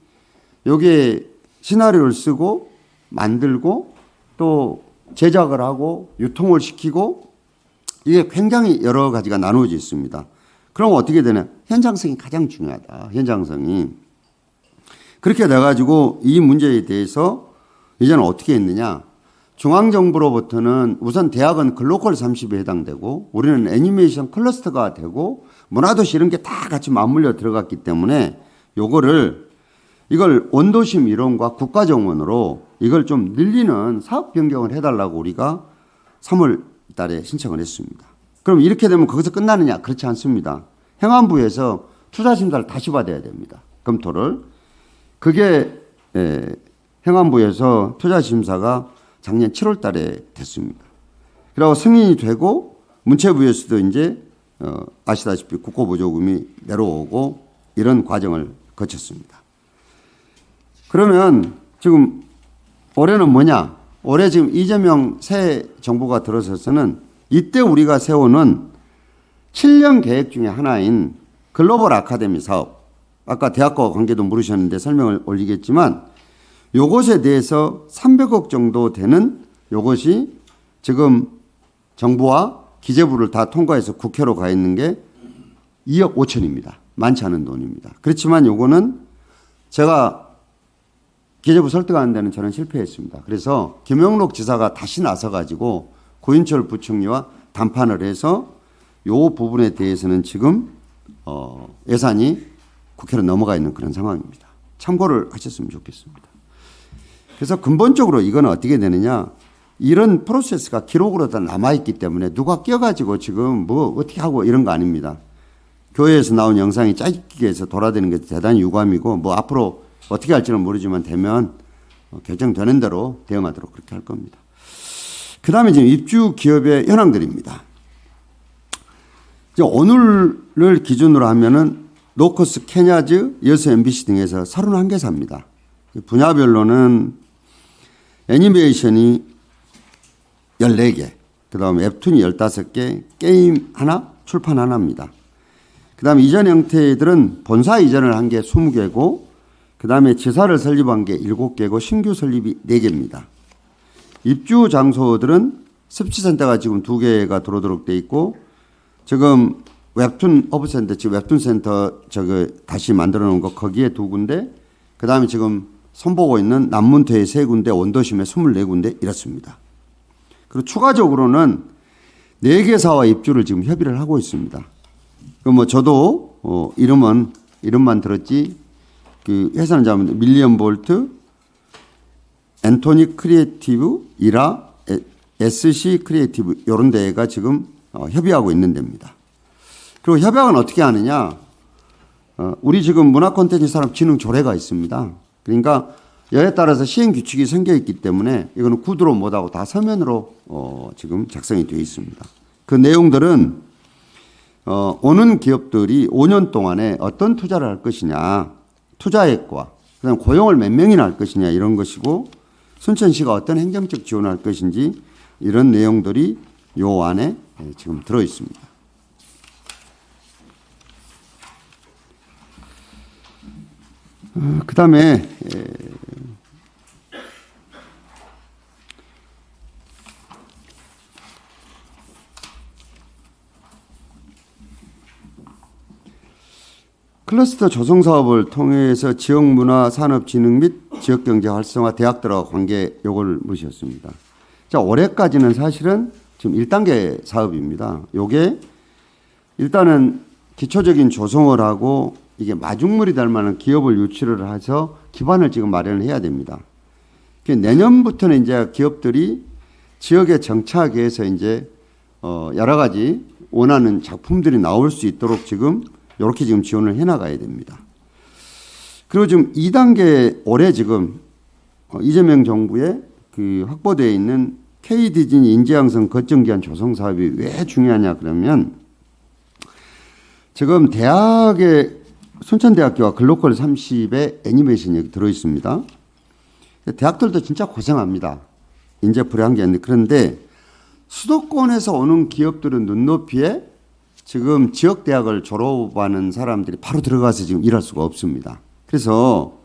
요게 시나리오를 쓰고 만들고 또 제작을 하고 유통을 시키고 이게 굉장히 여러 가지가 나누어져 있습니다. 그럼 어떻게 되냐? 현장성이 가장 중요하다. 현장성이. 그렇게 돼가지고 이 문제에 대해서 이제는 어떻게 했느냐? 중앙정부로부터는 우선 대학은 글로컬 30에 해당되고 우리는 애니메이션 클러스터가 되고 문화도시 이런 게 다 같이 맞물려 들어갔기 때문에 이걸 원도심 이론과 국가정원으로 이걸 좀 늘리는 사업 변경을 해달라고 우리가 3월 달에 신청을 했습니다. 그럼 이렇게 되면 거기서 끝나느냐? 그렇지 않습니다. 행안부에서 투자심사를 다시 받아야 됩니다. 검토를. 그게 행안부에서 투자심사가 작년 7월 달에 됐습니다. 그리고 승인이 되고 문체부에서도 이제 아시다시피 국고보조금이 내려오고 이런 과정을 거쳤습니다. 그러면 지금 올해는 뭐냐? 올해 지금 이재명 새 정부가 들어서서는 이때 우리가 세우는 7년 계획 중에 하나인 글로벌 아카데미 사업. 아까 대학과 관계도 물으셨는데 설명을 올리겠지만 요것에 대해서 300억 정도 되는 요것이 지금 정부와 기재부를 다 통과해서 국회로 가 있는 게 2억 5천입니다. 많지 않은 돈입니다. 그렇지만 요거는 제가 기재부 설득하는 데는 저는 실패했습니다. 그래서 김영록 지사가 다시 나서가지고 고인철 부총리와 담판을 해서 요 부분에 대해서는 지금 예산이 국회로 넘어가 있는 그런 상황입니다. 참고를 하셨으면 좋겠습니다. 그래서 근본적으로 이건 어떻게 되느냐, 이런 프로세스가 기록으로 다 남아있기 때문에 누가 껴가지고 지금 뭐 어떻게 하고 이런 거 아닙니다. 교회에서 나온 영상이 짧게 해서 돌아다니는 게 대단히 유감이고, 뭐 앞으로 어떻게 할지는 모르지만 되면 결정되는 대로 대응하도록 그렇게 할 겁니다. 그 다음에 지금 입주 기업의 현황들입니다. 오늘을 기준으로 하면은 노코스, 케냐즈, 여수 MBC 등에서 31개사입니다. 분야별로는 애니메이션이 14개, 그 다음에 웹툰이 15개, 게임 하나, 출판 하나입니다. 그 다음에 이전 형태들은 본사 이전을 한 게 20개고, 그 다음에 지사를 설립한 게 7개고, 신규 설립이 4개입니다. 입주 장소들은 습지센터가 지금 2개가 들어오도록 돼 있고, 지금 웹툰 허브센터, 지금 웹툰센터 다시 만들어 놓은 거 거기에 2군데, 그 다음에 지금 손보고 있는 남문터에 3군데, 원도심에 24군데 이렇습니다. 그리고 추가적으로는 4개사와 입주를 지금 협의를 하고 있습니다. 뭐 저도 이름만 들었지, 그 회사는 잡으면 밀리언 볼트, 앤토니 크리에이티브, 이라, SC 크리에이티브 이런 데가 지금 협의하고 있는 데입니다. 그리고 협약은 어떻게 하느냐? 우리 지금 문화 콘텐츠 산업 진흥 조례가 있습니다. 그러니까 여에 따라서 시행 규칙이 생겨 있기 때문에 이거는 구두로 못하고 다 서면으로 지금 작성이 되어 있습니다. 그 내용들은 오는 기업들이 5년 동안에 어떤 투자를 할 것이냐, 투자액과 그다음 고용을 몇 명이나 할 것이냐 이런 것이고, 순천시가 어떤 행정적 지원을 할 것인지 이런 내용들이 요 안에 지금 들어 있습니다. 그 다음에 클러스터 조성 사업을 통해서 지역문화산업진흥 및 지역경제 활성화 대학들과 관계 요걸 물으셨습니다. 자, 올해까지는 사실은 지금 1단계 사업입니다. 요게 일단은 기초적인 조성을 하고 이게 마중물이 될 만한 기업을 유치를 해서 기반을 지금 마련을 해야 됩니다. 내년부터는 이제 기업들이 지역에 정착하기 위해서 이제 여러 가지 원하는 작품들이 나올 수 있도록 지금 이렇게 지금 지원을 해 나가야 됩니다. 그리고 지금 2단계 올해 지금 이재명 정부의 그 확보되어 있는 K디즈니 인재양성 거점기반 조성 사업이 왜 중요하냐 그러면, 지금 대학의 순천대학교와 글로컬 30의 애니메이션이 여기 들어있습니다. 대학들도 진짜 고생합니다. 인재 불안한 게 있는데, 그런데 수도권에서 오는 기업들은 눈높이에 지금 지역대학을 졸업하는 사람들이 바로 들어가서 지금 일할 수가 없습니다. 그래서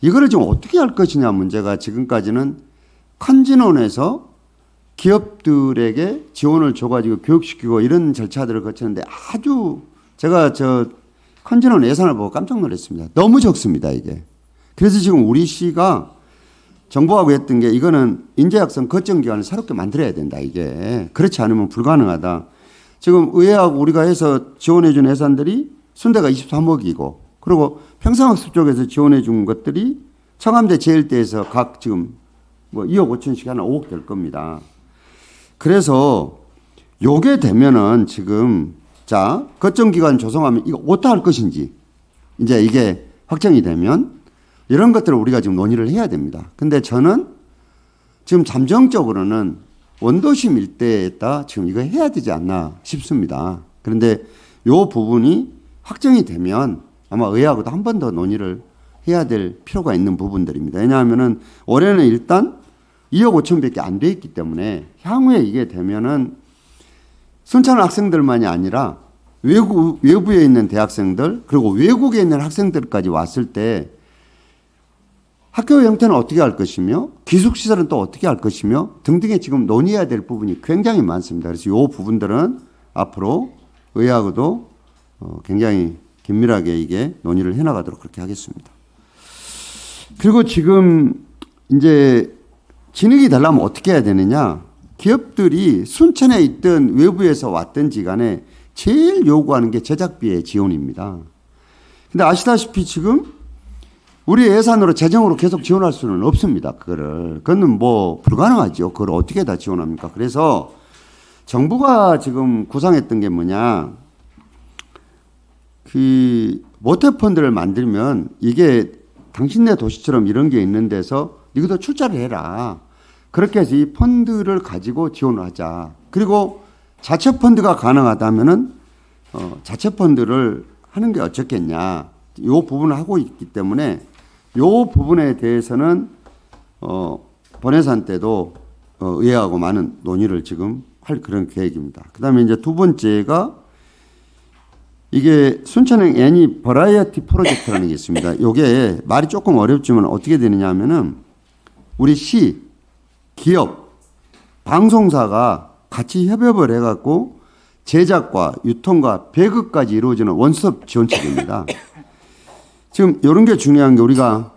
이거를 지금 어떻게 할 것이냐 문제가 지금까지는 컨진원에서 기업들에게 지원을 줘가지고 교육시키고 이런 절차들을 거치는데, 아주 제가 컨진원 예산을 보고 깜짝 놀랐습니다. 너무 적습니다, 이게. 그래서 지금 우리 시가 정부하고 했던 게, 이거는 인재학생 거점기관을 새롭게 만들어야 된다, 이게. 그렇지 않으면 불가능하다. 지금 의회하고 우리가 해서 지원해 준 예산들이 순대가 23억이고, 그리고 평상학습 쪽에서 지원해 준 것들이 청암대 제1대에서 각 지금 뭐 2억 5천씩 하나 5억 될 겁니다. 그래서 요게 되면은 지금 자, 거점기관 조성하면 이거 어떻게 할 것인지 이제 이게 확정이 되면 이런 것들을 우리가 지금 논의를 해야 됩니다. 근데 저는 지금 잠정적으로는 원도심 일대에다 지금 이거 해야 되지 않나 싶습니다. 그런데 요 부분이 확정이 되면 아마 의회하고도 한 번 더 논의를 해야 될 필요가 있는 부분들입니다. 왜냐하면은 올해는 일단 2억 5천밖에 안 돼 있기 때문에 향후에 이게 되면은 순천 학생들만이 아니라 외부에 있는 대학생들, 그리고 외국에 있는 학생들까지 왔을 때 학교 형태는 어떻게 할 것이며 기숙시설은 또 어떻게 할 것이며 등등의 지금 논의해야 될 부분이 굉장히 많습니다. 그래서 이 부분들은 앞으로 의회하고도 굉장히 긴밀하게 이게 논의를 해나가도록 그렇게 하겠습니다. 그리고 지금 이제 진흙이 되려면 어떻게 해야 되느냐. 기업들이 순천에 있든 외부에서 왔든지 간에 제일 요구하는 게 제작비의 지원입니다. 근데 아시다시피 지금 우리 예산으로 재정으로 계속 지원할 수는 없습니다. 그거는 뭐 불가능하죠. 그걸 어떻게 다 지원합니까? 그래서 정부가 지금 구상했던 게 뭐냐. 그 모태펀드를 만들면 이게 당신네 도시처럼 이런 게 있는 데서 이것도 출자를 해라. 그렇게 해서 이 펀드를 가지고 지원을 하자. 그리고 자체 펀드가 가능하다면은 자체 펀드를 하는 게 어떻겠냐. 이 부분을 하고 있기 때문에 이 부분에 대해서는 본예산 때도 의회하고 많은 논의를 지금 할 그런 계획입니다. 그다음에 이제 두 번째가 이게 순천행 애니 버라이어티 프로젝트라는 게 있습니다. 이게 말이 조금 어렵지만 어떻게 되느냐 하면은 우리 시, 기업, 방송사가 같이 협업을 해갖고 제작과 유통과 배급까지 이루어지는 원스톱 지원책입니다. 지금 이런 게 중요한 게 우리가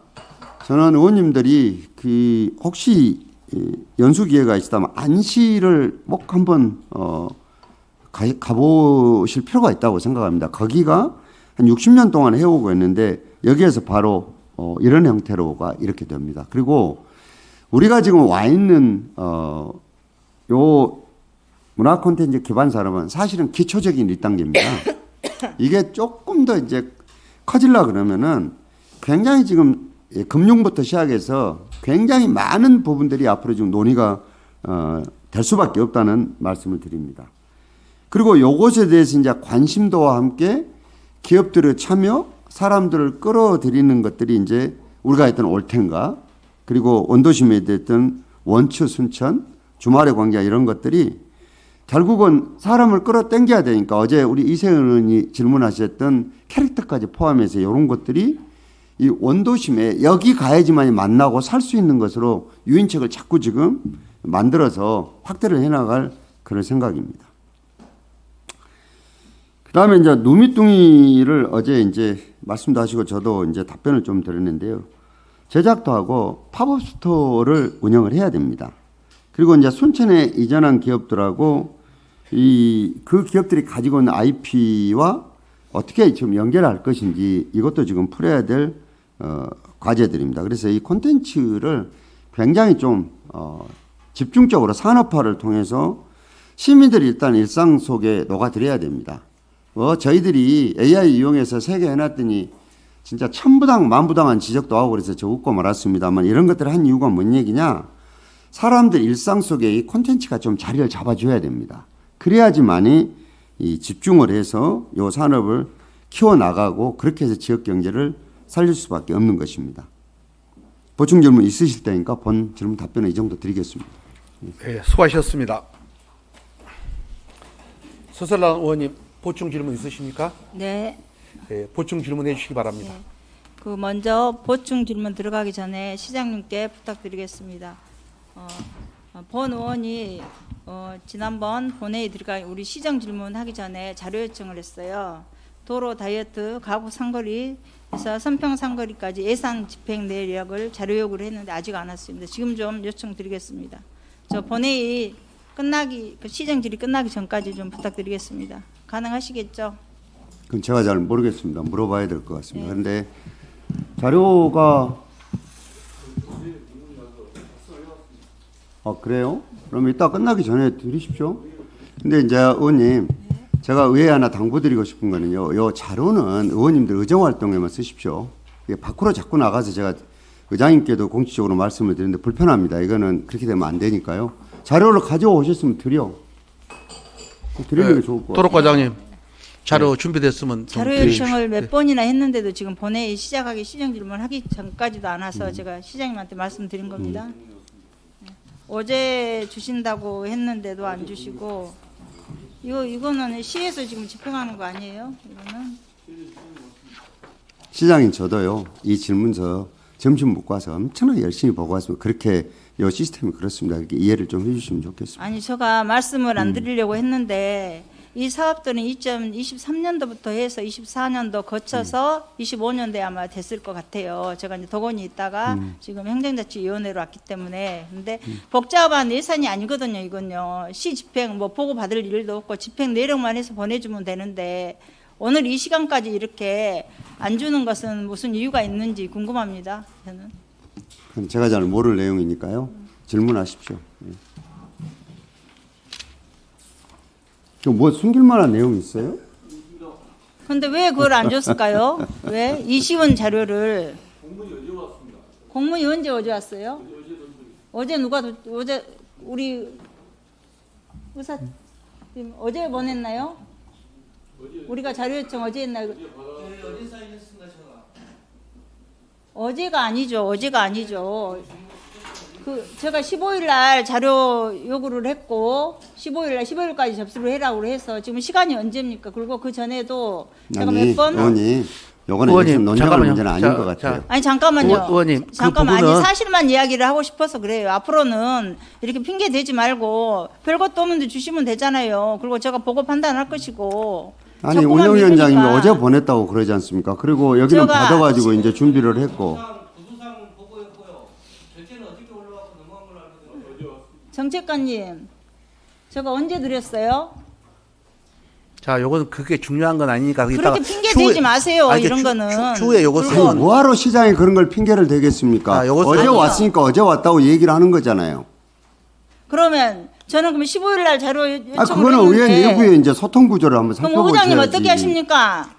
저는 의원님들이 그 혹시 연수 기회가 있다면 안시를 꼭 한번 가보실 필요가 있다고 생각합니다. 거기가 한 60년 동안 해오고 있는데 여기에서 바로 이런 형태로가 이렇게 됩니다. 그리고 우리가 지금 와 있는 요 문화 콘텐츠 기반 산업은 사실은 기초적인 1단계입니다. 이게 조금 더 이제 커질라 그러면은 굉장히 지금 금융부터 시작해서 굉장히 많은 부분들이 앞으로 지금 논의가 될 수밖에 없다는 말씀을 드립니다. 그리고 요것에 대해서 이제 관심도와 함께 기업들의 참여, 사람들을 끌어들이는 것들이 이제 우리가 했던 올텐가 그리고 원도심에 됐던 원추 순천, 주말의 광장 이런 것들이 결국은 사람을 끌어당겨야 되니까 어제 우리 이세은 의원이 질문하셨던 캐릭터까지 포함해서 이런 것들이 이 원도심에 여기 가야지만이 만나고 살 수 있는 것으로 유인책을 자꾸 지금 만들어서 확대를 해나갈 그런 생각입니다. 그 다음에 이제 누미뚱이를 어제 이제 말씀도 하시고 저도 이제 답변을 좀 드렸는데요. 제작도 하고 팝업 스토어를 운영을 해야 됩니다. 그리고 이제 순천에 이전한 기업들하고 그 기업들이 가지고 있는 IP와 어떻게 지금 연결할 것인지 이것도 지금 풀어야 될 과제들입니다. 그래서 이 콘텐츠를 굉장히 좀 집중적으로 산업화를 통해서 시민들이 일단 일상 속에 녹아들여야 됩니다. 저희들이 AI 이용해서 세개 해놨더니 진짜 천부당 만부당한 지적도 하고 그래서 저 웃고 말았습니다만 이런 것들을 한 이유가 뭔 얘기냐. 사람들 일상 속에 이 콘텐츠가 좀 자리를 잡아줘야 됩니다. 그래야지만이 이 집중을 해서 이 산업을 키워나가고 그렇게 해서 지역 경제를 살릴 수밖에 없는 것입니다. 보충 질문 있으실 때니까 본 질문 답변은 이 정도 드리겠습니다. 네, 수고하셨습니다. 서설란 의원님 보충 질문 있으십니까? 네. 네, 보충 질문해 주시기 바랍니다. 네. 그 먼저 보충 질문 들어가기 전에 시장님께 부탁드리겠습니다. 본 의원이 지난번 본회의 들어가 우리 시정 질문하기 전에 자료 요청을 했어요. 도로 다이어트 가구 상거리에서 선평 상거리까지 예산 집행 내역을 자료 요구를 했는데 아직 안 왔습니다. 지금 좀 요청드리겠습니다. 저 본회의 끝나기 시정 질의 끝나기 전까지 좀 부탁드리겠습니다. 가능하시겠죠? 그건 제가 잘 모르겠습니다. 물어봐야 될 것 같습니다. 그런데 자료가 그래요? 그럼 이따 끝나기 전에 드리십시오. 근데 이제 의원님, 제가 의회에 하나 당부드리고 싶은 거는요. 요 자료는 의원님들 의정활동에만 쓰십시오. 이게 밖으로 자꾸 나가서 제가 의장님께도 공식적으로 말씀을 드리는데 불편합니다. 이거는 그렇게 되면 안 되니까요. 자료를 가져오셨으면 드리는 게 좋을 것 같아요. 도로과장님 자료 준비됐으면 좀 자료 드리십시오. 요청을 몇 번이나 했는데도 지금 본회의 시작하기 시정 질문 하기 전까지도 안 와서 제가 시장님한테 말씀드린 겁니다. 어제 주신다고 했는데도 안 주시고 이거는 시에서 지금 집행하는 거 아니에요? 이거는 시장님 저도요. 이 질문서 점심 먹고 와서 엄청나게 열심히 보고 왔습니다. 그렇게 이 시스템이 그렇습니다. 이렇게 이해를 좀 해주시면 좋겠습니다. 아니 제가 말씀을 안 드리려고 했는데 이 사업들은 2023년도부터 해서 24년도 거쳐서 25년도에 아마 됐을 것 같아요. 제가 이제 덕원이 있다가 지금 행정자치위원회로 왔기 때문에 근데 복잡한 예산이 아니거든요. 이건요. 시 집행 뭐 보고 받을 일도 없고 집행 내력만 해서 보내주면 되는데 오늘 이 시간까지 이렇게 안 주는 것은 무슨 이유가 있는지 궁금합니다. 저는. 그럼 제가 잘 모를 내용이니까요. 질문하십시오. 예. 뭐 숨길 만한 내용이 있어요? 근데 왜 그걸 안 줬을까요? 왜? 이 쉬운 자료를. 공문이 언제 왔습니다. 공문이 어제 왔어요? 어제 누가, 어제 우리 의사, 지금 어제 보냈나요? 우리가 자료 요청 어제 했나요? 어제 사인했습니다, 제가. 어제가 아니죠. 제가 15일 날 자료 요구를 했고 15일까지 접수를 해라고 해서 지금 시간이 언제입니까? 그리고 그 전에도 제가 몇 번 의원님, 요거는 의원님, 지금 논쟁할 잠깐만요. 문제는 아닌 자, 것 같아요. 아니 잠깐만요. 의원님, 그 잠깐만 부분은- 아니 사실만 이야기를 하고 싶어서 그래요. 앞으로는 이렇게 핑계 대지 말고 별것도 없는데 주시면 되잖아요. 그리고 제가 보고 판단할 것이고. 아니 자꾸만 운영위원장님이 미루니까. 어제 보냈다고 그러지 않습니까? 그리고 여기는 제가 받아가지고 이제 준비를 했고. 정책관님, 제가 언제 드렸어요? 자, 요건 그게 중요한 건 아니니까 그렇게 핑계 대지 마세요. 아니, 이런 거는. 추후에 요것은 그리고 뭐하러 시장에 그런 걸 핑계를 대겠습니까? 아, 요것은- 어제 아니요. 왔으니까 어제 왔다고 얘기를 하는 거잖아요. 그러면 저는 그럼 15일 날 자료 요청을 아, 그거는 의원 했는데 내부에 이제 소통 구조를 한번 그럼 살펴보셔야지. 의장님 어떻게 하십니까?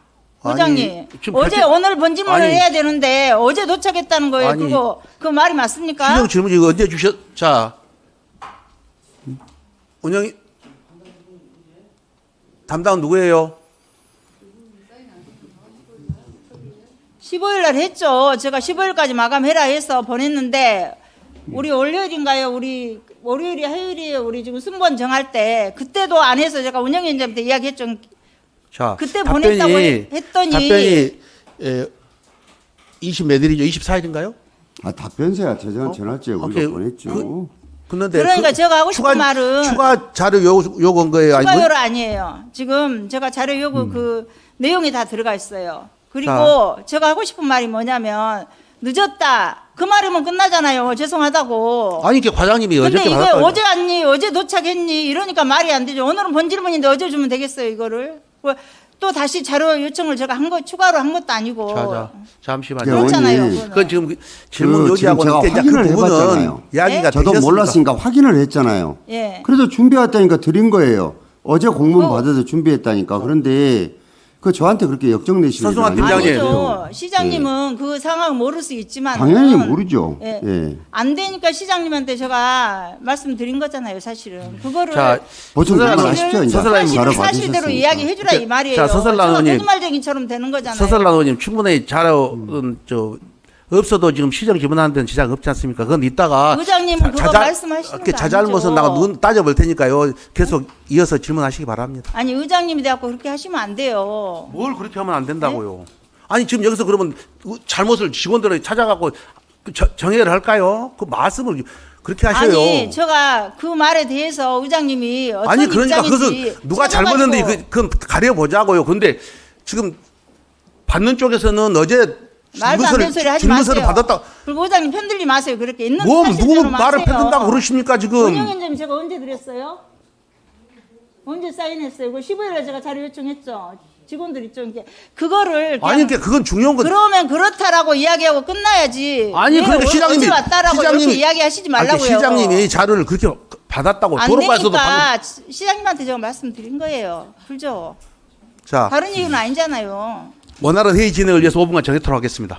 아니, 의장님 지금 어제 발표- 오늘 본질문을 아니. 해야 되는데 어제 도착했다는 거예요. 아니. 그거 그 말이 맞습니까? 시정 질문 이거 언제 자, 운영 담당 누구예요? 15일 날 했죠. 제가 15일까지 마감해라 해서 보냈는데 우리 월요일인가요? 우리 월요일이 화요일이에요. 우리 지금 순번 정할 때 그때도 안 해서 제가 운영위원장한테 이야기했죠. 자, 그때 보냈다고 했더니 답변이 20 몇일이죠? 24일인가요? 아, 답변서야 전화지에 오케이. 우리가 보냈죠. 근데 그러니까 제가 하고 싶은 말은 추가 자료 요구한 거예요. 아니, 추가요로 아니에요. 지금 제가 자료 요구 그 내용이 다 들어가 있어요. 그리고 제가 하고 싶은 말이 뭐냐면 늦었다. 그 말이면 끝나잖아요. 죄송하다고. 아니 이게 과장님이 근데 어저께 이거 받았다. 어제 왔니? 어제 도착했니? 이러니까 말이 안 되죠. 오늘은 본질문인데 어제 주면 되겠어요, 이거를. 또 다시 자료 요청을 제가 추가로 한 것도 아니고. 자, 잠시만요. 네, 그렇잖아요. 의원님. 그거는. 그건 지금 질문 그 요지하고 지금 제가 이제 그 확인을 부분은 해봤잖아요. 이야기가 저도 되셨으니까. 몰랐으니까 확인을 했잖아요. 예. 그래서 준비했다니까 드린 거예요. 어제 공문 어. 받아서 준비했다니까. 그런데 그 저한테 그렇게 역정 내시는 서승환 건 아니에요. 팀장님. 아니죠. 시장님은 그 상황 모를 수 있지만 당연히 모르죠. 예. 예. 안 되니까 시장님한테 제가 말씀드린 거잖아요, 사실은. 그거를 자, 보충 서설라- 질문하십시오. 이제 서설라- 사실을 바로 사실대로 받으셨으니까. 이야기해주라 이 말이에요. 자, 서설라 제가 의원님. 거짓말쟁이처럼 되는 거잖아요. 서설란 의원님 충분히 자료는 없어도 지금 시정 질문하는 데는 지장 없지 않습니까? 그건 이따가 의장님은 그거 말씀하시는 이렇게 거 자잘못은 아니죠. 나가 눈 따져볼 테니까요. 계속 이어서 질문하시기 바랍니다. 아니 의장님이 돼갖고 그렇게 하시면 안 돼요. 뭘 그렇게 하면 안 된다고요? 아니 지금 여기서 그러면 잘못을 직원들을 찾아가고 정해를 할까요? 그 말씀을 그렇게 하셔요. 아니 제가 그 말에 대해서 의장님이 어떤 아니 그러니까 입장인지 그것은 누가 찾아가지고 잘못했는지 그건 가려보자고요. 그런데 지금 받는 쪽에서는 어제 말도 안 되는 소리 하지 질문서를 마세요. 받았다. 그리고 의장님 편들지 마세요. 그렇게 있는 뭐 사실대로 누구 말을 마세요. 펴든다고 그러십니까 지금? 운영위원장님 제가 언제 드렸어요? 언제 사인했어요? 그 15일에 제가 자료 요청했죠. 직원들 있죠. 이게 그거를 그냥 아니 그러니까 그건 중요한 건 그러면 그렇다라고 이야기하고 끝나야지. 아니 왜 그러니까 시장님이 언제 왔다라고 이렇게 이야기하시지 말라고요. 아니, 시장님이 자료를 그렇게 받았다고 안 도로가에서도 되니까 시장님한테 제가 말씀드린 거예요. 그죠? 자 다른 얘기는 아니잖아요. 원활한 회의 진행을 위해서 5분간 정해토록 하겠습니다.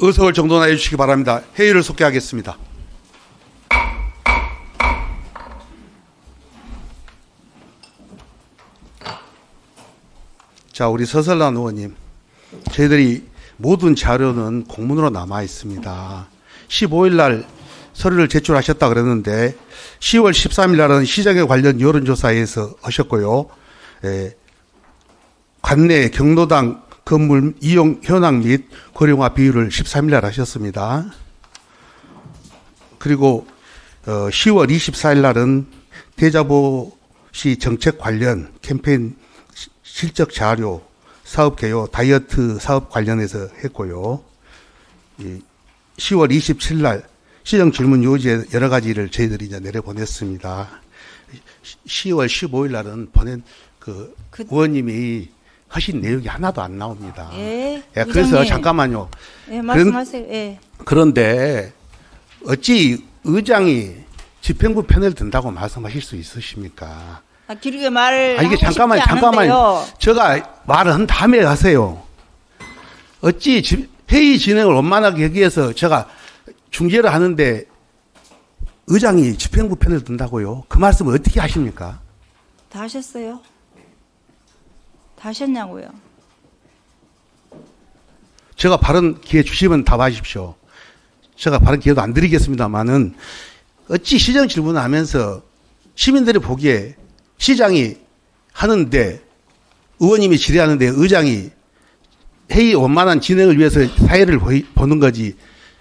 의석을 정돈하여 주시기 바랍니다. 회의를 속개하겠습니다. 자, 우리 서설란 의원님, 저희들이 모든 자료는 공문으로 남아 있습니다. 15일 날 서류를 제출하셨다 그랬는데 10월 13일 날은 시장에 관련 여론조사에서 하셨고요. 관내 경로당 건물 이용 현황 및 고령화 비율을 13일 날 하셨습니다. 그리고 10월 24일 날은 대자보시 정책 관련 캠페인 실적 자료, 사업 개요, 다이어트 사업 관련해서 했고요. 10월 27일 날 시정 질문 요지에 여러 가지를 저희들이 이제 내려보냈습니다. 10월 15일 날은 보낸 그 의원님이 하신 내용이 하나도 안 나옵니다. 예, 그래서 의장님. 잠깐만요. 예, 말씀하세요. 예. 그런데 어찌 의장이 집행부 편을 든다고 말씀하실 수 있으십니까? 길게 말을 이게 하고 싶지 않은데요. 제가 말을 한 다음에 하세요. 어찌 회의 진행을 원만하게 하기 위해서 제가 중재를 하는데 의장이 집행부 편을 든다고요? 그 말씀을 어떻게 하십니까? 다 하셨어요? 다 하셨냐고요? 제가 발언 기회 주시면 답하십시오. 제가 발언 기회도 안 드리겠습니다만은 어찌 시정 질문을 하면서 시민들이 보기에 시장이 하는데 의원님이 질의하는데 의장이 회의 원만한 진행을 위해서 사회를 보는 거지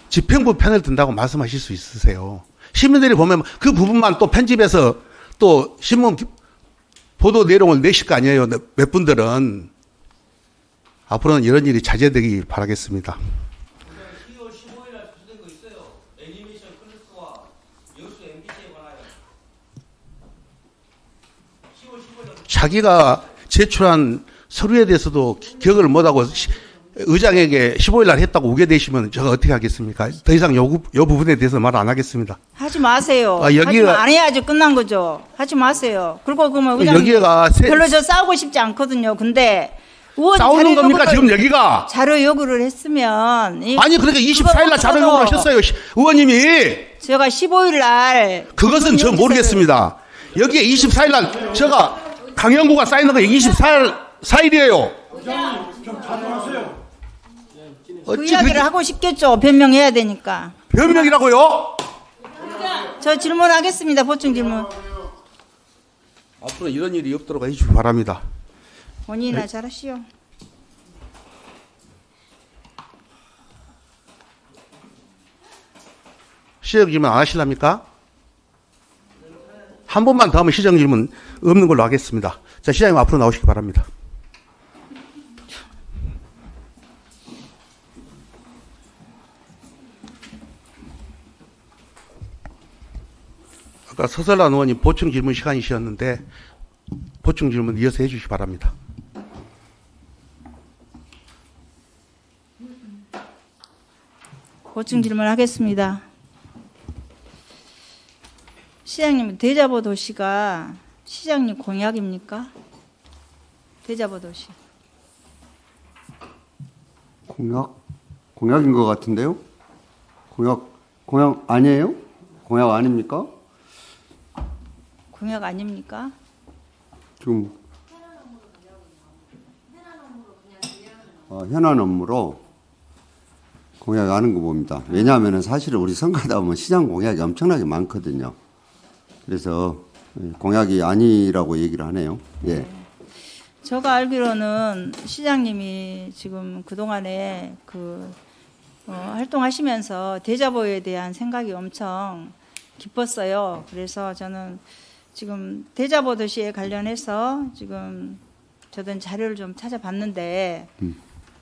집행부 편을 든다고 말씀하실 수 있으세요? 시민들이 보면 그 부분만 또 편집해서 또 신문 보도 내용을 내실 거 아니에요. 몇 분들은. 앞으로는 이런 일이 자제되기 바라겠습니다. 10월 15일 날 주된 거 있어요. 애니메이션 클래스와 여수 MBC에 관하여 10월 15일 날 자기가 제출한 서류에 대해서도 기억을 못하고 의장에게 15일 날 했다고 오게 되시면 제가 어떻게 하겠습니까? 더 이상 요 부분에 대해서 말 안 하겠습니다. 하지 마세요. 여기가- 하지 안 해야지 끝난 거죠. 하지 마세요. 그리고 그러면 의장님 여기가 별로 저 싸우고 싶지 않거든요. 근데 의원 싸우는 자료 겁니까? 요구를- 지금 여기가? 자료 요구를 했으면 아니 그러니까 24일 날 자료 요구를 하셨어요. 의원님이. 제가 15일 날 그것은 저 모르겠습니다. 여기에 24일 날 제가 강영구가 쌓이는 거 24일이에요. 그 어찌 이야기를 그렇게 하고 싶겠죠. 변명해야 되니까. 변명이라고요? 저 질문하겠습니다. 보충 질문. 앞으로 이런 일이 없도록 해주시기 바랍니다. 본인이나 잘하시오. 시정 질문 안 하실랍니까? 한 번만 더 하면 시정 질문 없는 걸로 하겠습니다. 자, 시장님 앞으로 나오시기 바랍니다. 아까 서설란 의원님 보충 질문 시간이셨는데 보충 질문 이어서 해주시기 바랍니다. 보충 질문하겠습니다. 시장님, 대자보 도시가 시장님 공약입니까? 대자보 도시. 공약인 것 같은데요? 공약 아니에요? 공약 아닙니까? 공약 아닙니까? 지금 현안 업무로 공약하는 거 봅니다. 왜냐하면 사실은 우리 선거다 보면 시장 공약이 엄청나게 많거든요. 그래서 공약이 아니라고 얘기를 하네요. 예. 제가 알기로는 시장님이 지금 그동안에 활동하시면서 대자보에 대한 생각이 엄청 깊었어요. 그래서 저는 지금 대자보 도시에 관련해서 지금 저도 자료를 좀 찾아봤는데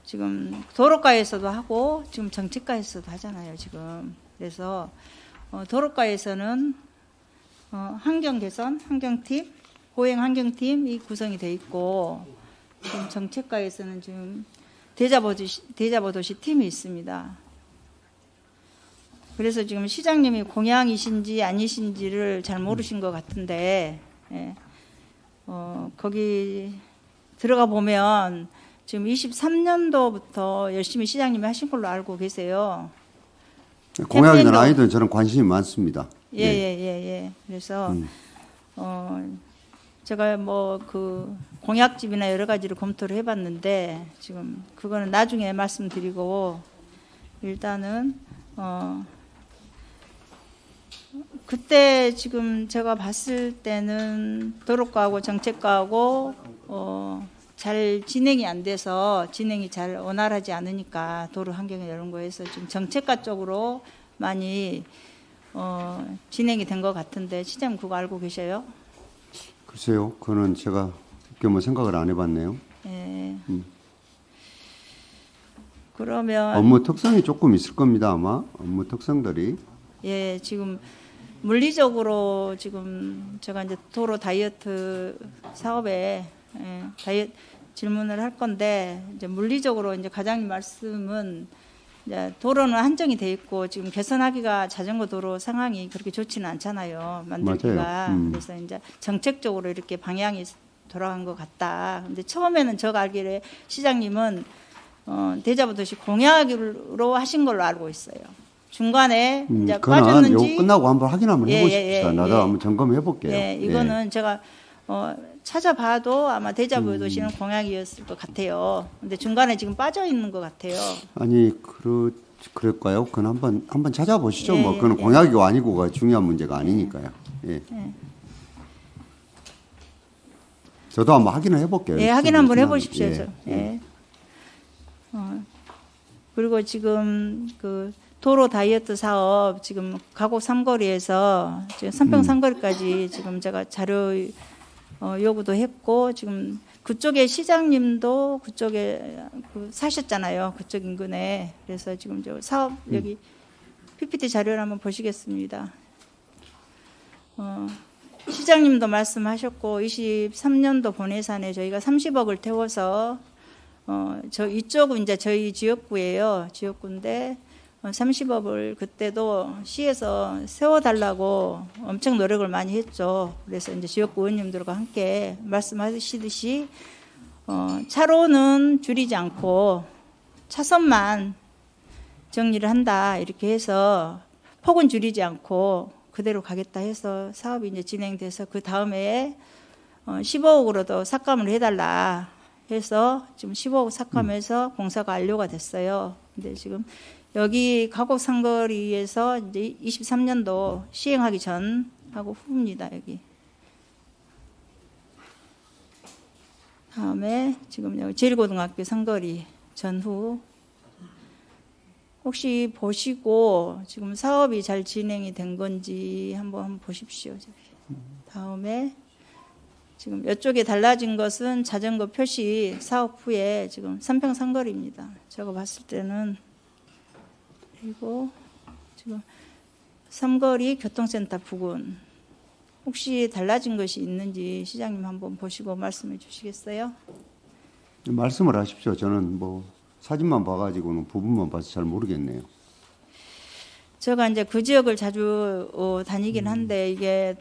지금 도로가에서도 하고 지금 정책가에서도 하잖아요. 지금. 그래서 도로가에서는 환경 개선, 환경팀, 보행 환경팀이 구성이 돼 있고 지금 정책가에서는 지금 대자보 도시 팀이 있습니다. 그래서 지금 시장님이 공약이신지 아니신지를 잘 모르신 것 같은데 거기 들어가 보면 지금 23년도부터 열심히 시장님이 하신 걸로 알고 계세요. 공약이든 캠페인도- 아니든 저는 관심이 많습니다. 예, 예, 예, 예. 그래서 제가 뭐 그 공약집이나 여러 가지를 검토를 해봤는데 지금 그거는 나중에 말씀드리고 일단은 그때 지금 제가 봤을 때는 도로과하고 정책과하고 잘 진행이 안 돼서 진행이 잘 원활하지 않으니까 도로 환경에 이런 거에서 좀 정책과 쪽으로 많이 진행이 된 것 같은데 시장님 그거 알고 계셔요? 글쎄요, 그거는 제가 그렇게 뭐 생각을 안 해봤네요. 예. 그러면 업무 특성이 조금 있을 겁니다, 아마 업무 특성들이. 예, 지금 물리적으로 지금 제가 이제 도로 다이어트 사업에 질문을 할 건데 이제 물리적으로 이제 과장님 말씀은 이제 도로는 한정이 돼 있고 지금 개선하기가 자전거 도로 상황이 그렇게 좋지는 않잖아요. 만들기가. 맞아요. 그래서 이제 정책적으로 이렇게 방향이 돌아간 것 같다. 근데 처음에는 제가 알기에 시장님은 대자보 도시 공약으로 하신 걸로 알고 있어요. 중간에 이제 그거는 빠졌는지 요 끝나고 한번 확인 한번 예, 해보십시오. 예, 예, 나도 예. 한번 점검해 볼게요. 예, 이거는 제가 찾아봐도 아마 대자보 도시는 공약이었을 것 같아요. 근데 중간에 지금 빠져 있는 것 같아요. 아니 그럴까요? 그건 한번 찾아보시죠. 예, 뭐 그건 예. 공약이고 아니고가 중요한 문제가 아니니까요. 예. 저도 한번 확인을 해볼게요. 예, 확인 한번 지금 해보십시오. 예, 저. 예. 예. 그리고 지금 그 도로 다이어트 사업 지금 가곡 삼거리에서 지금 삼평 삼거리까지 지금 제가 자료 요구도 했고 지금 그쪽에 시장님도 그쪽에 사셨잖아요. 그쪽 인근에. 그래서 지금 저 사업 여기 PPT 자료를 한번 보시겠습니다. 시장님도 말씀하셨고 23년도 본예산에 저희가 30억을 태워서 저 이쪽은 이제 저희 지역구예요. 지역구인데 30억을 그때도 시에서 세워달라고 엄청 노력을 많이 했죠. 그래서 이제 지역구 의원님들과 함께 말씀하시듯이 차로는 줄이지 않고 차선만 정리를 한다 이렇게 해서 폭은 줄이지 않고 그대로 가겠다 해서 사업이 이제 진행돼서 그 다음에 15억으로도 삭감을 해달라 해서 지금 15억 삭감해서 공사가 완료가 됐어요. 근데 지금 여기 가곡 상거리에서 이제 23년도 시행하기 전하고 후입니다. 여기. 다음에 지금 여기 제일고등학교 상거리 전후. 혹시 보시고 지금 사업이 잘 진행이 된 건지 한번 보십시오. 다음에 지금 이쪽에 달라진 것은 자전거 표시 사업 후에 지금 삼평 상거리입니다. 제가 봤을 때는 그리고 지금 삼거리 교통센터 부근 혹시 달라진 것이 있는지 시장님 한번 보시고 말씀해 주시겠어요? 말씀을 하십시오. 저는 뭐 사진만 봐가지고는 부분만 봐서 잘 모르겠네요. 제가 이제 그 지역을 자주 다니긴 한데 이게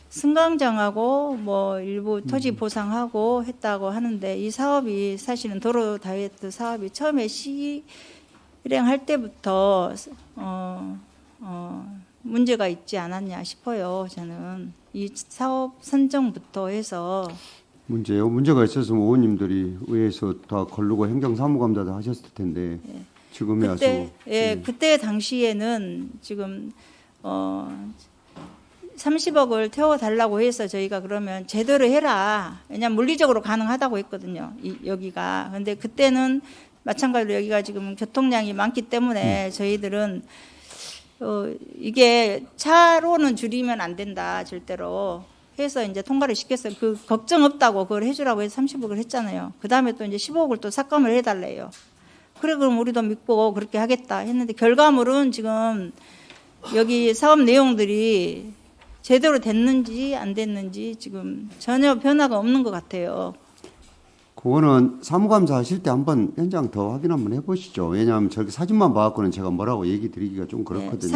승강장하고 뭐 일부 토지 보상하고 했다고 하는데 이 사업이 사실은 도로 다이어트 사업이 처음에 실행할 때부터 문제가 있지 않았냐 싶어요. 저는 이 사업 선정부터 해서 문제가 있어서 의원님들이 의회에서 다 걸르고 행정사무감사도 하셨을 텐데 지금에 와서 그때 당시에는 지금 30억을 태워달라고 해서 저희가 그러면 제대로 해라. 왜냐하면 물리적으로 가능하다고 했거든요. 여기가. 근데 그때는 마찬가지로 여기가 지금 교통량이 많기 때문에 저희들은 이게 차로는 줄이면 안 된다. 절대로. 해서 이제 통과를 시켰어요. 그 걱정 없다고 그걸 해주라고 해서 30억을 했잖아요. 그 다음에 또 이제 15억을 또 삭감을 해달래요. 그래, 그럼 우리도 믿고 그렇게 하겠다 했는데 결과물은 지금 여기 사업 내용들이 제대로 됐는지 안 됐는지 지금 전혀 변화가 없는 것 같아요. 그거는 사무감사 하실 때 한번 현장 더 확인 한번 해보시죠. 왜냐하면 저기 사진만 봐갖고는 제가 뭐라고 얘기 드리기가 좀 그렇거든요.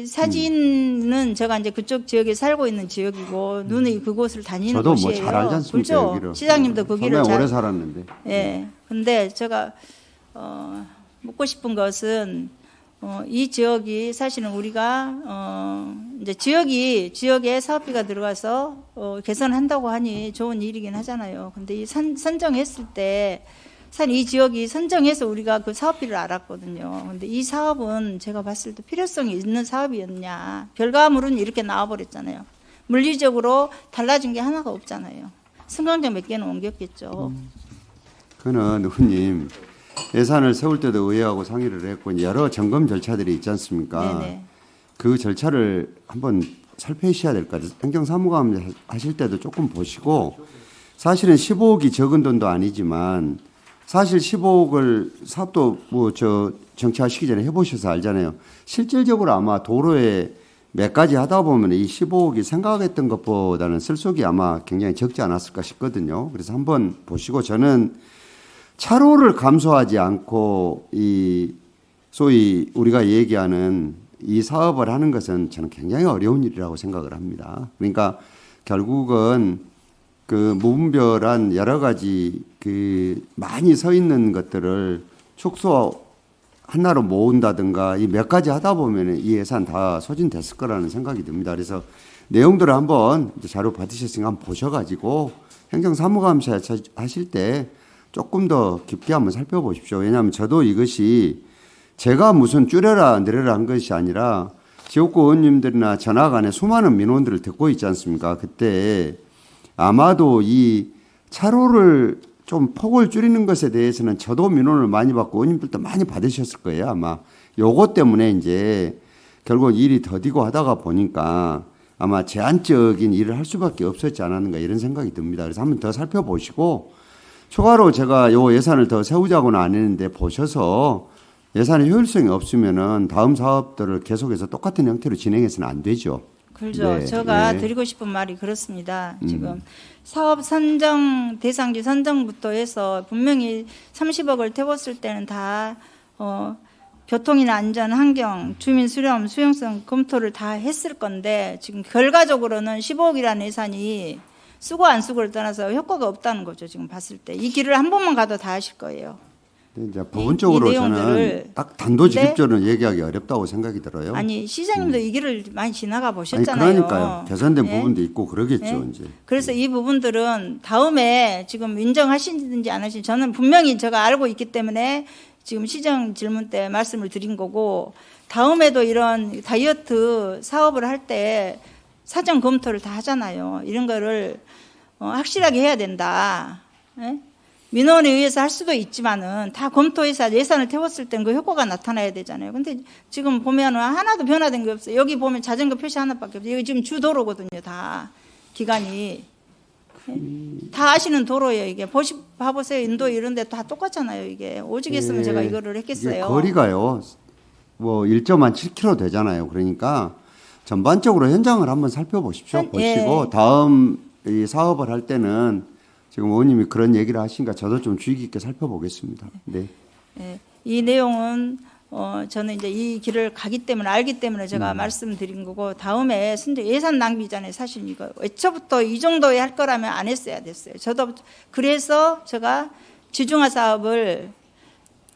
사진은 제가 이제 그쪽 지역에 살고 있는 지역이고 눈이 그곳을 다니는 저도 뭐 곳이에요. 잘 알지 않습니까? 그렇죠? 여기를. 시장님도 그 길을 상당히 오래 살았는데. 예. 근데 제가 묻고 싶은 것은 이 지역이 사실은 우리가 이제 지역에 사업비가 들어가서 개선한다고 하니 좋은 일이긴 하잖아요. 근데 이 선정했을 때 사실 이 지역이 선정해서 우리가 그 사업비를 알았거든요. 근데 이 사업은 제가 봤을 때 필요성이 있는 사업이었냐. 결과물은 이렇게 나와버렸잖아요. 물리적으로 달라진 게 하나가 없잖아요. 승강장 몇 개는 옮겼겠죠. 그는 의원님 예산을 세울 때도 의회하고 상의를 했고 여러 점검 절차들이 있지 않습니까? 네네. 그 절차를 한번 살펴주셔야 될 것 같아요. 행정사무감 하실 때도 조금 보시고 사실은 15억이 적은 돈도 아니지만 사실 15억을 사업도 정치하시기 전에 해보셔서 알잖아요. 실질적으로 아마 도로에 몇 가지 하다 보면 이 15억이 생각했던 것보다는 쓸속이 아마 굉장히 적지 않았을까 싶거든요. 그래서 한번 보시고 저는 차로를 감소하지 않고 이 소위 우리가 얘기하는 이 사업을 하는 것은 저는 굉장히 어려운 일이라고 생각을 합니다. 그러니까 결국은 그 무분별한 여러 가지 그 많이 서 있는 것들을 축소 하나로 모은다든가 이 몇 가지 하다 보면 이 예산 다 소진됐을 거라는 생각이 듭니다. 그래서 내용들을 한번 자료 받으셨으니까 한번 보셔가지고 행정사무감사 하실 때 조금 더 깊게 한번 살펴보십시오. 왜냐하면 저도 이것이 제가 무슨 줄여라 늘려라 한 것이 아니라 지역구 의원님들이나 전화 간에 수많은 민원들을 듣고 있지 않습니까? 그때 아마도 이 차로를 좀 폭을 줄이는 것에 대해서는 저도 민원을 많이 받고 의원님들도 많이 받으셨을 거예요. 아마 요것 때문에 이제 결국 일이 더디고 하다가 보니까 아마 제한적인 일을 할 수밖에 없었지 않았는가 이런 생각이 듭니다. 그래서 한번 더 살펴보시고 추가로 제가 요 예산을 더 세우자고는 안 했는데 보셔서 예산의 효율성이 없으면은 다음 사업들을 계속해서 똑같은 형태로 진행해서는 안 되죠. 그렇죠. 네, 제가 네. 드리고 싶은 말이 그렇습니다. 지금 사업 선정 대상지 선정부터 해서 분명히 30억을 태웠을 때는 다 교통이나 안전, 환경, 주민 수렴, 수용성 검토를 다 했을 건데 지금 결과적으로는 15억이라는 예산이 쓰고 안 쓰고를 떠나서 효과가 없다는 거죠. 지금 봤을 때 이 길을 한 번만 가도 다 하실 거예요. 근데 이제 부분적으로 이 저는 내용들을- 딱 단도직입적으로 얘기하기 어렵다고 생각이 들어요. 아니 시장님도 이 길을 많이 지나가 아니, 보셨잖아요. 그러니까요. 개선된 예? 부분도 있고 그러겠죠. 예? 이제. 그래서 이 부분들은 다음에 지금 인정하시는지 안 하시는지 저는 분명히 제가 알고 있기 때문에 지금 시정 질문 때 말씀을 드린 거고 다음에도 이런 다이어트 사업을 할 때 사전 검토를 다 하잖아요. 이런 거를 확실하게 해야 된다. 예? 민원에 의해서 할 수도 있지만은 다 검토해서 예산을 태웠을 땐 그 효과가 나타나야 되잖아요. 근데 지금 보면은 하나도 변화된 게 없어요. 여기 보면 자전거 표시 하나밖에 없어요. 여기 지금 주도로거든요. 다 기간이. 예? 다 아시는 도로예요. 이게 봐보세요. 인도 이런 데 다 똑같잖아요. 이게 오직 했으면 예, 제가 이거를 이게 했겠어요. 거리가요. 뭐 1.7km 되잖아요. 그러니까 전반적으로 현장을 한번 살펴보십시오. 보시고 예. 다음 이 사업을 할 때는 지금 의원님이 그런 얘기를 하시니까 저도 좀 주의 깊게 살펴보겠습니다. 네. 예, 이 내용은 저는 이제 이 길을 가기 때문에 알기 때문에 제가 말씀드린 거고 다음에 예산 낭비잖아요. 사실 이거 애초부터 이 정도에 할 거라면 안 했어야 됐어요. 저도 그래서 제가 지중화 사업을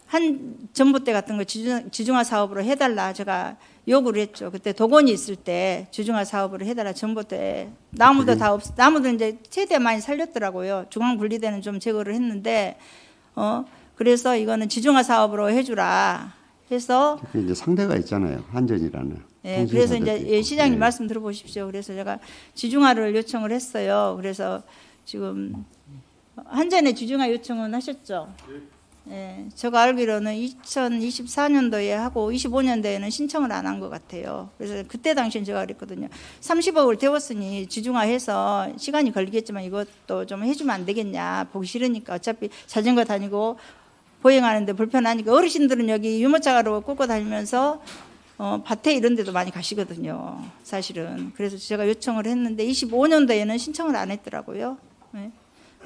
한 전봇대 같은 거 지중화 사업으로 해달라 제가 요구를 했죠. 그때 도건이 있을 때 지중화 사업으로 해달라 전봇대 나무도 다 나무도 이제 최대 많이 살렸더라고요. 중앙 분리대는 좀 제거를 했는데 그래서 이거는 지중화 사업으로 해주라 해서 그게 이제 상대가 있잖아요. 한전이라는. 예, 그래서 통신사들도 이제 있고. 예, 시장님 네. 말씀 들어보십시오. 그래서 제가 지중화를 요청을 했어요. 그래서 지금 한전에 지중화 요청은 하셨죠? 예, 제가 알기로는 2024년도에 하고 25년도에는 신청을 안 한 것 같아요. 그래서 그때 당시엔 제가 그랬거든요. 30억을 태웠으니 지중화해서 시간이 걸리겠지만 이것도 좀 해주면 안 되겠냐. 보기 싫으니까 어차피 자전거 다니고 보행하는데 불편하니까 어르신들은 여기 유모차로 끌고 다니면서 밭에 이런 데도 많이 가시거든요. 사실은. 그래서 제가 요청을 했는데 25년도에는 신청을 안 했더라고요. 네.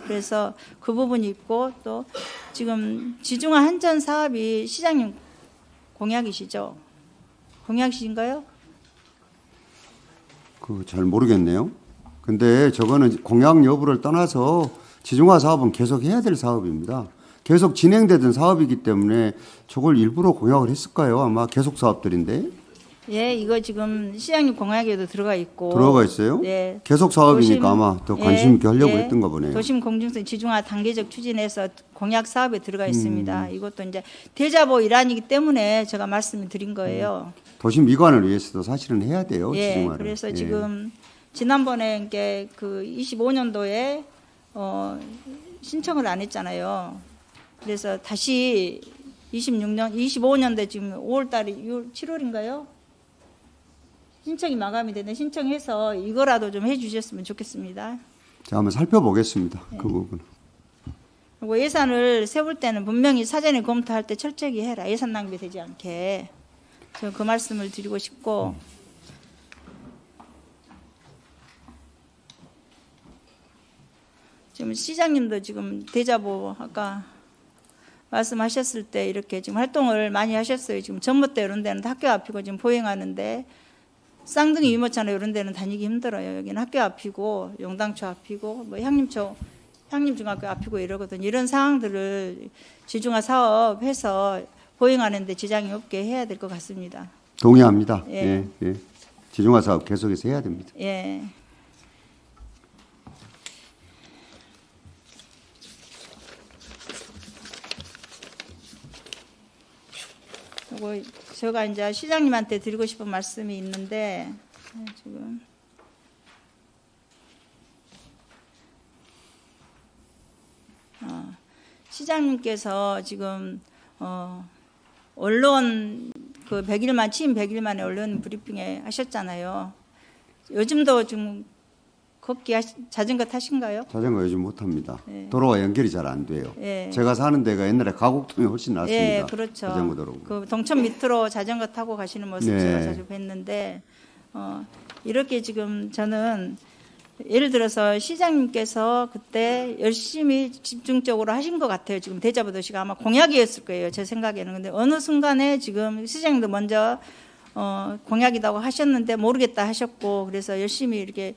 그래서 그 부분이 있고 또 지금 지중화 한전 사업이 시장님 공약이시죠? 공약이신가요? 잘 모르겠네요. 근데 저거는 공약 여부를 떠나서 지중화 사업은 계속 해야 될 사업입니다. 계속 진행되던 사업이기 때문에 저걸 일부러 공약을 했을까요? 아마 계속 사업들인데 예, 이거 지금 시장님 공약에도 들어가 있고. 들어가 있어요? 예. 계속 사업이니까 도심- 아마 더 관심 있게 하려고 예, 했던가 보네요. 도심 공중성 지중화 단계적 추진에서 공약 사업에 들어가 있습니다. 음. 이것도 이제 대자보 일환이기 때문에 제가 말씀을 드린 거예요. 도심 미관을 위해서도 사실은 해야 돼요. 예, 지중화를. 그래서 예. 지금 지난번에 이게 그 25년도에 신청을 안 했잖아요. 그래서 다시 25년도에 지금 5월달에 7월인가요? 신청이 마감이 되네. 신청해서 이거라도 좀 해주셨으면 좋겠습니다. 제가 한번 살펴보겠습니다. 네. 그 부분. 그리고 예산을 세울 때는 분명히 사전에 검토할 때 철저히 해라. 예산 낭비되지 않게. 저는 그 말씀을 드리고 싶고. 지금 시장님도 지금 대자보 아까 말씀하셨을 때 이렇게 지금 활동을 많이 하셨어요. 지금 전봇대 이런 데는 학교 앞이고 지금 보행하는데 쌍둥이 유모차나 이런 데는 다니기 힘들어요. 여기는 학교 앞이고 용당초 앞이고 뭐 향림중학교 앞이고 이러거든요. 이런 상황들을 지중화 사업해서 보행하는데 지장이 없게 해야 될 것 같습니다. 동의합니다. 예. 예. 예. 지중화 사업 계속해서 해야 됩니다. 예. 그리고 제가 이제 시장님한테 드리고 싶은 말씀이 있는데 지금 시장님께서 지금 언론 그 100일만 취임 100일 만에 언론 브리핑에 하셨잖아요. 요즘도 좀 자전거 타신가요? 자전거 요즘 못합니다. 예. 도로와 연결이 잘 안 돼요. 예. 제가 사는 데가 옛날에 가곡동이 훨씬 낫습니다. 예, 그렇죠. 자전거 도로. 그 동천 밑으로 자전거 타고 가시는 모습 네. 제가 자주 뵀는데 이렇게 지금 저는 예를 들어서 시장님께서 그때 열심히 집중적으로 하신 것 같아요. 지금 대자보 도시가 아마 공약이었을 거예요. 제 생각에는. 근데 어느 순간에 지금 시장님도 먼저 공약이라고 하셨는데 모르겠다 하셨고 그래서 열심히 이렇게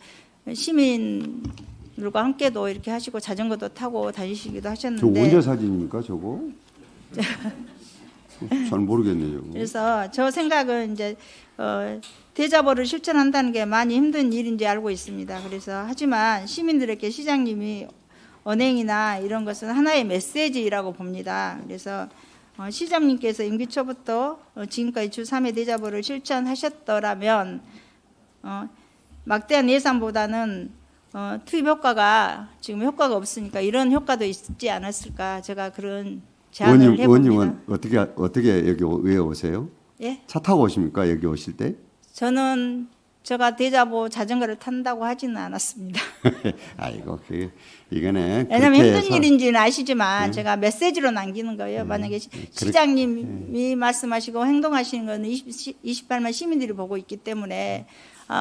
시민들과 함께도 이렇게 하시고 자전거도 타고 다니시기도 저 하셨는데 언제 사진입니까 저거? 잘 모르겠네요. 저거. 그래서 저 생각은 이제 대자보를 실천한다는 게 많이 힘든 일인지 알고 있습니다. 그래서 하지만 시민들에게 시장님이 언행이나 이런 것은 하나의 메시지라고 봅니다. 그래서 시장님께서 임기 초부터 지금까지 주 3회 대자보를 실천하셨더라면 막대한 예산보다는 투입 효과가 지금 효과가 없으니까 이런 효과도 있지 않았을까 제가 그런 제안을 해봅니다. 의원님은 어떻게 여기 왜 오세요? 예? 차 타고 오십니까 여기 오실 때? 저는 제가 대자보 자전거를 탄다고 하지는 않았습니다. 아이고 이거는 왜냐하면 그렇게 힘든 해서 일인지는 아시지만 제가 메시지로 남기는 거예요. 만약에 시장님이 말씀하시고 행동하시는 거는 28만 시민들이 보고 있기 때문에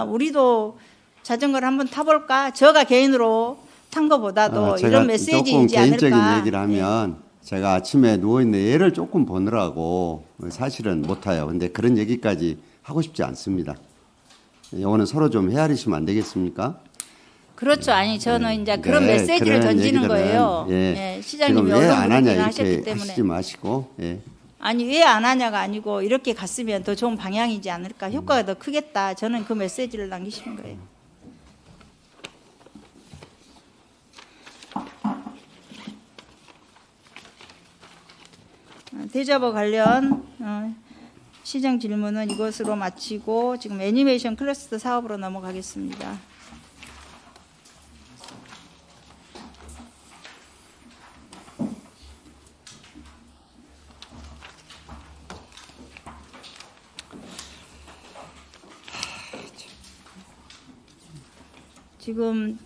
우리도 자전거를 한번 타볼까? 제가 개인으로 탄 것보다도 제가 이런 메시지이지 조금 개인적인 않을까. 얘기를 하면 제가 아침에 누워있는 애를 조금 보느라고 사실은 못 타요. 근데 그런 얘기까지 하고 싶지 않습니다. 이거는 서로 좀 헤아리시면 안 되겠습니까? 그렇죠. 아니 저는 이제 그런 네, 메시지를 그런 던지는 얘기들은, 거예요. 예. 시장님이 지금 왜 안 언론 하냐 브리핑을 하셨기 이렇게 때문에. 하시지 마시고 예. 아니 왜 안 하냐가 아니고 이렇게 갔으면 더 좋은 방향이지 않을까. 효과가 더 크겠다. 저는 그 메시지를 남기시는 거예요. 대자보 관련 시정 질문은 이것으로 마치고 지금 애니메이션 클러스터 사업으로 넘어가겠습니다. 지금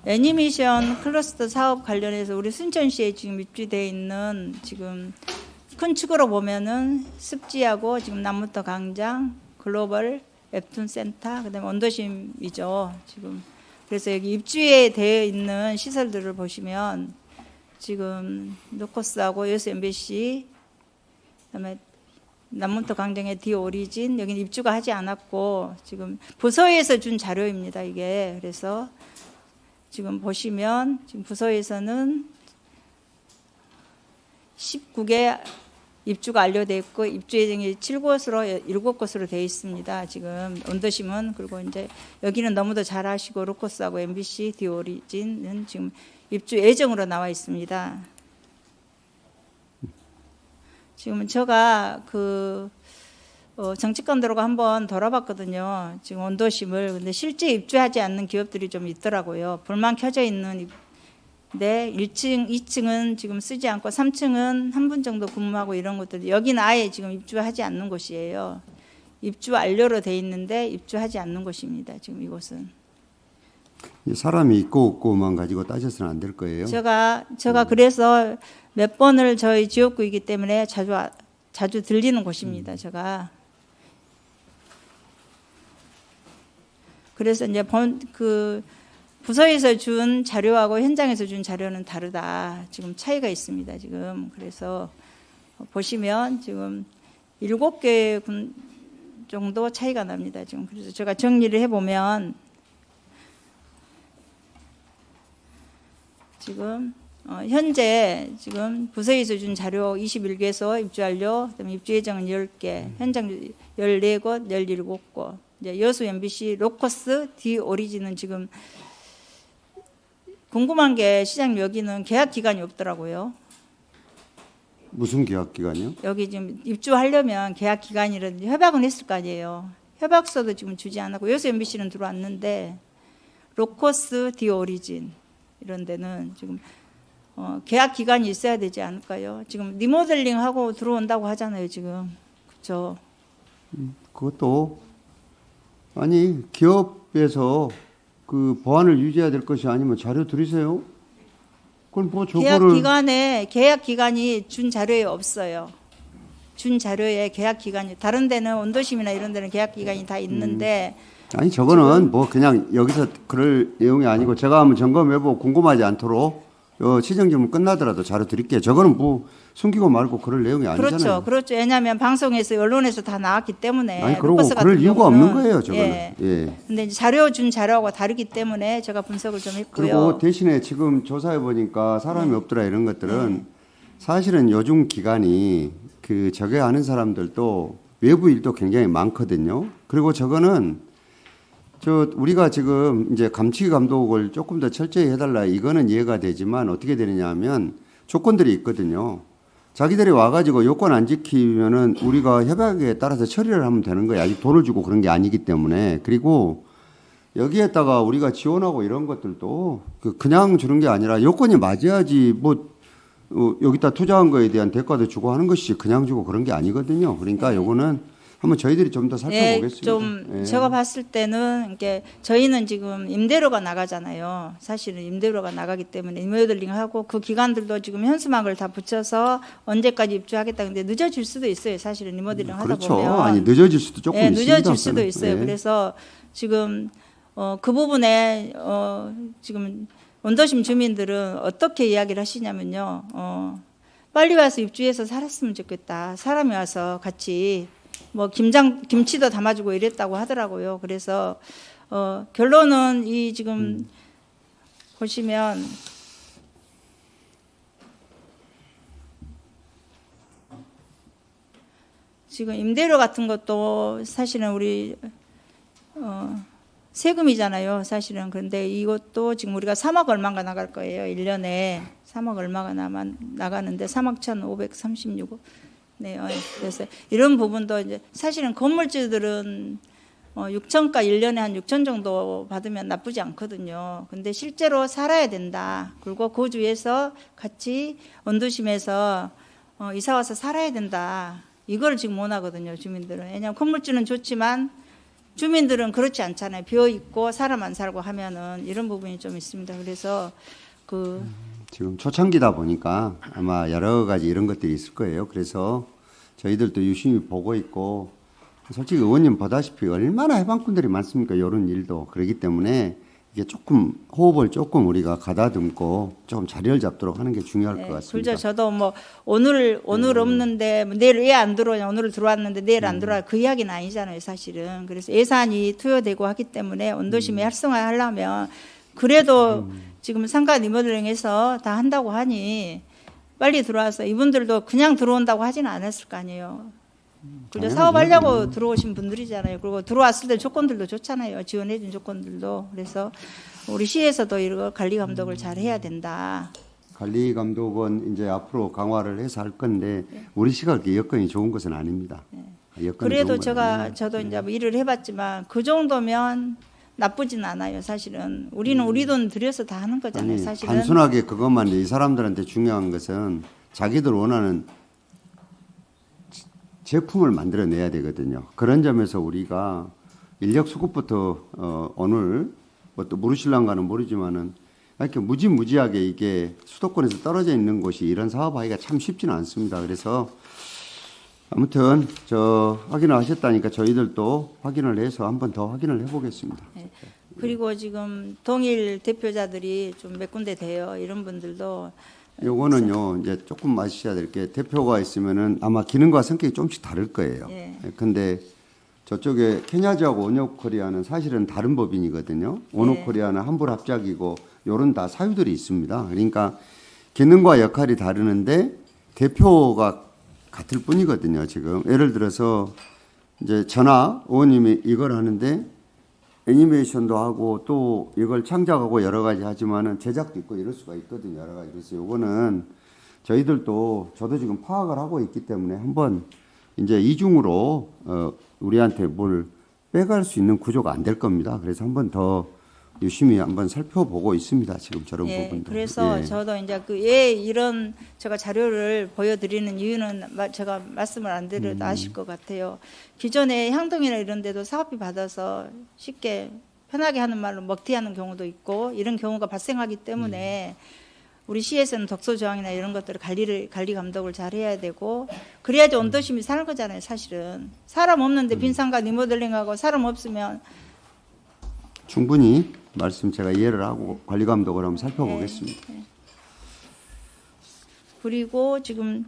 애니메이션 클러스터 사업 관련해서 우리 순천시에 지금 입주되어 있는 지금 큰 축으로 보면은 습지하고 지금 남부터 광장, 글로벌 웹툰 센터, 그다음에 원도심이죠. 지금 그래서 여기 입주에 되어 있는 시설들을 보시면 지금 노코스하고 여수 MBC, 그다음에 남문터 광장의 디 오리진 여기는 입주가 하지 않았고 지금 부서에서 준 자료입니다. 이게 그래서 지금 보시면 지금 부서에서는 19개 입주가 완료돼 있고 입주 예정이 7곳으로 되어 있습니다. 지금 원더심은. 그리고 이제 여기는 너무도 잘하시고 로커스하고 MBC, 디오리진은 지금 입주 예정으로 나와 있습니다. 지금 제가 정책감도로가 한번 돌아봤거든요. 지금 원도심을. 근데 실제 입주하지 않는 기업들이 좀 있더라고요. 불만 켜져 있는. 네, 1층, 2층은 지금 쓰지 않고 3층은 한 분 정도 근무하고 이런 것들. 여기는 아예 지금 입주하지 않는 곳이에요. 입주 완료로 돼 있는데 입주하지 않는 곳입니다. 지금 이곳은. 사람이 있고 없고만 가지고 따져서는 안 될 거예요. 제가 그래서 몇 번을 저희 지역구이기 때문에 자주 들리는 곳입니다. 제가. 그래서 이제 부서에서 준 자료하고 현장에서 준 자료는 다르다. 지금 차이가 있습니다. 지금. 그래서 보시면 지금 7개 정도 차이가 납니다. 지금. 그래서 제가 정리를 해보면 지금 현재 지금 부서에서 준 자료 21개소 입주 완료, 그다음에 입주 예정은 10개, 현장 14곳, 17곳. 이제 여수 MBC, 로커스, 디 오리진은 지금 궁금한 게 시장님 여기는 계약 기간이 없더라고요. 무슨 계약 기간이요? 여기 지금 입주하려면 계약 기간이라든지 협약은 했을 거 아니에요. 협약서도 지금 주지 않았고 여수 MBC는 들어왔는데 로커스, 디 오리진 이런 데는 지금 계약 기간이 있어야 되지 않을까요? 지금 리모델링하고 들어온다고 하잖아요, 지금. 그렇죠? 그것도 아니 기업에서 그 보안을 유지해야 될 것이 아니면 자료 드리세요. 그건 뭐 저거를 계약 기간이 준 자료에 없어요. 준 자료에 계약 기간이 다른 데는 원도심이나 이런 데는 계약 기간이 다 있는데 아니 저거는 뭐 그냥 여기서 그럴 내용이 아니고 제가 한번 점검해보고 궁금하지 않도록 시정질문 끝나더라도 자료 드릴게요. 저거는 뭐 숨기고 말고 그럴 내용이 아니잖아요. 그렇죠. 왜냐하면 방송에서 언론에서 다 나왔기 때문에. 아니 그러고 그럴 이유가 없는 거예요. 저거는. 예. 근데 이제 준 자료하고 다르기 때문에 제가 분석을 좀 했고요. 그리고 대신에 지금 조사해 보니까 사람이 없더라 이런 것들은 사실은 요즘 기간이 그 저게 아는 사람들도 외부 일도 굉장히 많거든요. 그리고 저거는 우리가 지금 이제 감치 감독을 조금 더 철저히 해달라 이거는 이해가 되지만 어떻게 되느냐 하면 조건들이 있거든요. 자기들이 와가지고 요건 안 지키면은 우리가 협약에 따라서 처리를 하면 되는 거예요. 아직 돈을 주고 그런 게 아니기 때문에. 그리고 여기에다가 우리가 지원하고 이런 것들도 그냥 주는 게 아니라 요건이 맞아야지 뭐 여기다 투자한 거에 대한 대가도 주고 하는 것이 그냥 주고 그런 게 아니거든요. 그러니까 요거는 한번 저희들이 좀 더 살펴보겠습니다. 제가 봤을 때는 이게 저희는 지금 임대료가 나가잖아요. 사실은 임대료가 나가기 때문에 리모델링하고 그 기간들도 지금 현수막을 다 붙여서 언제까지 입주하겠다. 근데 늦어질 수도 있어요. 사실은 리모델링 하다 그렇죠. 보면. 아니 늦어질 수도 조금 있습니다. 늦어질 수도 있어요. 그래서 지금 그 부분에 지금 원도심 주민들은 어떻게 이야기를 하시냐면요. 빨리 와서 입주해서 살았으면 좋겠다. 사람이 와서 같이 뭐 김치도 담아주고 이랬다고 하더라고요. 그래서 결론은 이 지금 보시면 지금 임대료 같은 것도 사실은 우리 세금이잖아요. 사실은. 그런데 이것도 지금 우리가 3억 얼마가 나갈 거예요. 1년에 3억 얼마가 나가는데 3억 1,536억. 네, 그래서 이런 부분도 이제 사실은 건물주들은 6천가 1년에 한 6천 정도 받으면 나쁘지 않거든요. 근데 실제로 살아야 된다. 그리고 그 주에서 같이 원도심에서 이사 와서 살아야 된다. 이걸 지금 원하거든요, 주민들은. 왜냐하면 건물주는 좋지만 주민들은 그렇지 않잖아요. 비어 있고 사람 안 살고 하면은 이런 부분이 좀 있습니다. 그래서 지금 초창기다 보니까 아마 여러 가지 이런 것들이 있을 거예요. 그래서 저희들도 유심히 보고 있고 솔직히 의원님 보다시피 얼마나 해방꾼들이 많습니까? 이런 일도. 그렇기 때문에 이게 조금 호흡을 조금 우리가 가다듬고 조금 자리를 잡도록 하는 게 중요할 것 같습니다. 그렇죠. 저도 뭐 오늘 없는데 내일 왜 안 들어오냐, 오늘 들어왔는데 내일 안 들어와 그 이야기는 아니잖아요, 사실은. 그래서 예산이 투여되고 하기 때문에 원도심이 활성화하려면 그래도 지금 상가 리모델링해서 다 한다고 하니 빨리 들어와서 이분들도 그냥 들어온다고 하지는 않았을 거 아니에요. 그죠? 당연하죠. 사업하려고 들어오신 분들이잖아요. 그리고 들어왔을 때 조건들도 좋잖아요. 지원해준 조건들도. 그래서 우리 시에서도 이거 관리 감독을 잘 해야 된다. 관리 감독은 이제 앞으로 강화를 해서 할 건데 우리 시가 그렇게 여건이 좋은 것은 아닙니다. 여건이 그래도 좋은 건 아니에요. 저도 이제 뭐 일을 해봤지만 그 정도면 나쁘진 않아요. 사실은 우리는 우리 돈 들여서 다 하는 거잖아요. 아니, 사실은. 단순하게 그것만 이 사람들한테 중요한 것은 자기들 원하는 제품을 만들어내야 되거든요. 그런 점에서 우리가 인력 수급부터 오늘 뭐 또 모르실랑가는 모르지만은 이렇게 무지무지하게 이게 수도권에서 떨어져 있는 곳이 이런 사업하기가 참 쉽지는 않습니다. 그래서 아무튼 저 확인을 하셨다니까 저희들도 확인을 해서 한 번 더 확인을 해보겠습니다. 그리고 지금 동일 대표자들이 좀 몇 군데 돼요. 이런 분들도 요거는요 이제 조금 아셔야 될 게 대표가 있으면은 아마 기능과 성격이 조금씩 다를 거예요. 예. 근데 저쪽에 케냐즈하고 온유코리아는 사실은 다른 법인이거든요. 온유코리아는 한불 합작이고 요런 다 사유들이 있습니다. 그러니까 기능과 역할이 다르는데 대표가 같을 뿐이거든요. 지금 예를 들어서 이제 전하 의원님이 이걸 하는데 애니메이션도 하고 또 이걸 창작하고 여러 가지 하지만은 제작도 있고 이럴 수가 있거든요. 여러 가지. 그래서 요거는 저희들도 저도 지금 파악을 하고 있기 때문에 한번 이제 이중으로 우리한테 뭘 빼갈 수 있는 구조가 안 될 겁니다. 그래서 한번 더 유심히 한번 살펴보고 있습니다. 지금 저런 예, 부분도. 그래서 예. 저도 이제 이런 제가 자료를 보여드리는 이유는 제가 말씀을 안 드려도 아실 것 같아요. 기존에 향동이나 이런 데도 사업비 받아서 쉽게 편하게 하는 말로 먹튀하는 경우도 있고 이런 경우가 발생하기 때문에 우리 시에서는 독소 조항이나 이런 것들을 관리 감독을 잘 해야 되고 그래야지 온도심이 사는 거잖아요. 사실은 사람 없는데 빈상가 리모델링하고 사람 없으면 충분히 말씀 제가 이해를 하고 관리 감독을 한번 살펴보겠습니다. 그리고 지금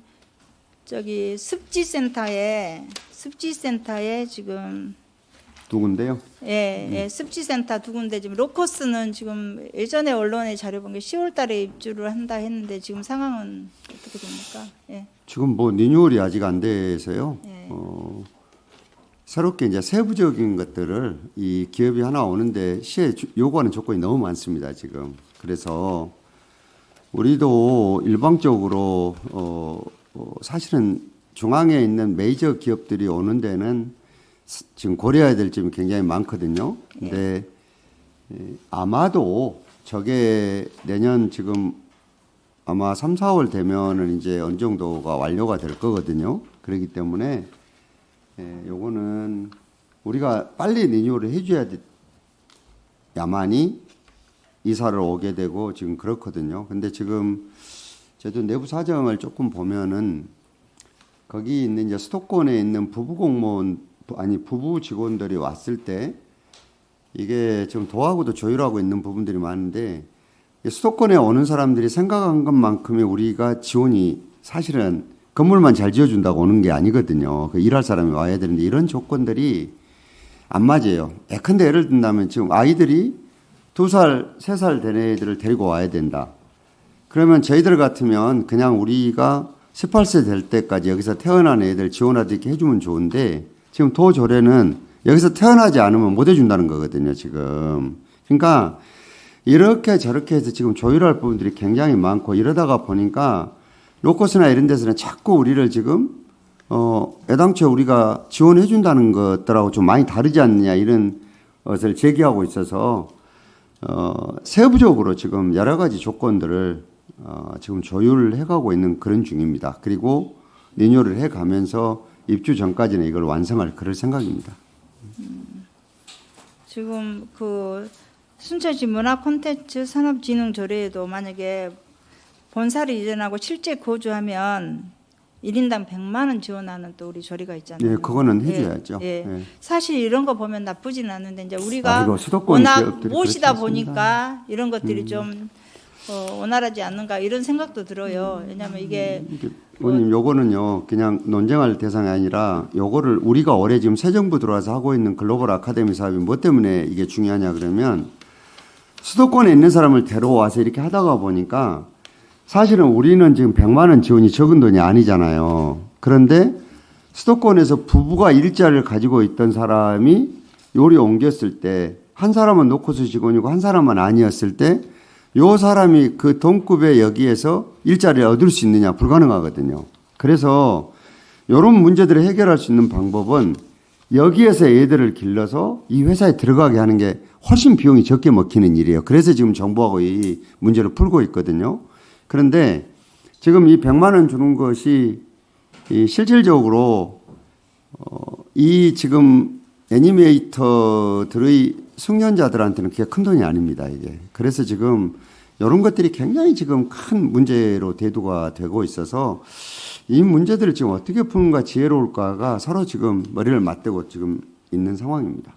저기 습지센터에 지금 두 군데요. 습지센터 두 군데 지금 로커스는 지금 예전에 언론에 자료 본 게 10월달에 입주를 한다 했는데 지금 상황은 어떻게 됩니까? 예. 지금 뭐 리뉴얼이 아직 안 돼서요. 예. 새롭게 이제 세부적인 것들을 이 기업이 하나 오는데 시에 요구하는 조건이 너무 많습니다. 지금 그래서 우리도 일방적으로 사실은 중앙에 있는 메이저 기업들이 오는 데는 지금 고려해야 될 점이 굉장히 많거든요. 근데 아마도 저게 내년 지금 아마 3, 4월 되면은 이제 어느 정도가 완료가 될 거거든요. 그렇기 때문에 요거는 우리가 빨리 리뉴얼을 해줘야 야만이 이사를 오게 되고 지금 그렇거든요. 근데 지금 저도 내부 사정을 조금 보면은 거기 있는 이제 수도권에 있는 부부 직원들이 왔을 때 이게 지금 도하고도 조율하고 있는 부분들이 많은데 수도권에 오는 사람들이 생각한 것만큼의 우리가 지원이 사실은 건물만 잘 지어준다고 오는 게 아니거든요. 그 일할 사람이 와야 되는데 이런 조건들이 안 맞아요. 예컨대 예를 든다면 지금 아이들이 2살, 3살 된 애들을 데리고 와야 된다. 그러면 저희들 같으면 그냥 우리가 18세 될 때까지 여기서 태어난 애들 지원하듯이 해주면 좋은데 지금 도조례는 여기서 태어나지 않으면 못 해준다는 거거든요. 지금. 그러니까 이렇게 저렇게 해서 지금 조율할 부분들이 굉장히 많고 이러다가 보니까 로커스나 이런 데서는 자꾸 우리를 지금 애당초 우리가 지원해 준다는 것들하고 좀 많이 다르지 않느냐 이런 것을 제기하고 있어서 세부적으로 지금 여러 가지 조건들을 지금 조율을 해가고 있는 그런 중입니다. 그리고 리뉴얼을 해가면서 입주 전까지는 이걸 완성할 그럴 생각입니다. 지금 그 순천시 문화 콘텐츠 산업진흥 조례에도 만약에 본사를 이전하고 실제 거주하면 1인당 100만 원 지원하는 또 우리 조례가 있잖아요. 네, 그거는 해줘야죠. 예. 네. 사실 이런 거 보면 나쁘진 않은데 이제 우리가 아이고, 수도권 워낙 기업들이 모시다 그렇지 않습니다. 보니까 이런 것들이 좀 원활하지 않는가 이런 생각도 들어요. 왜냐하면 이게 의원님 요거는요 그냥 논쟁할 대상이 아니라 요거를 우리가 올해 지금 새 정부 들어와서 하고 있는 글로벌 아카데미 사업이 뭐 때문에 이게 중요하냐 그러면 수도권에 있는 사람을 데려와서 이렇게 하다가 보니까 사실은 우리는 지금 100만 원 지원이 적은 돈이 아니잖아요. 그런데 수도권에서 부부가 일자리를 가지고 있던 사람이 요리 옮겼을 때 한 사람은 노코스 직원이고 한 사람은 아니었을 때 요 사람이 그 동급의 여기에서 일자리를 얻을 수 있느냐 불가능하거든요. 그래서 이런 문제들을 해결할 수 있는 방법은 여기에서 애들을 길러서 이 회사에 들어가게 하는 게 훨씬 비용이 적게 먹히는 일이에요. 그래서 지금 정부하고 이 문제를 풀고 있거든요. 그런데 지금 이 100만 원 주는 것이 이 실질적으로 이 지금 애니메이터들의 숙련자들한테는 그게 큰 돈이 아닙니다, 이게. 그래서 지금 이런 것들이 굉장히 지금 큰 문제로 대두가 되고 있어서 이 문제들을 지금 어떻게 푸는가 지혜로울까가 서로 지금 머리를 맞대고 지금 있는 상황입니다.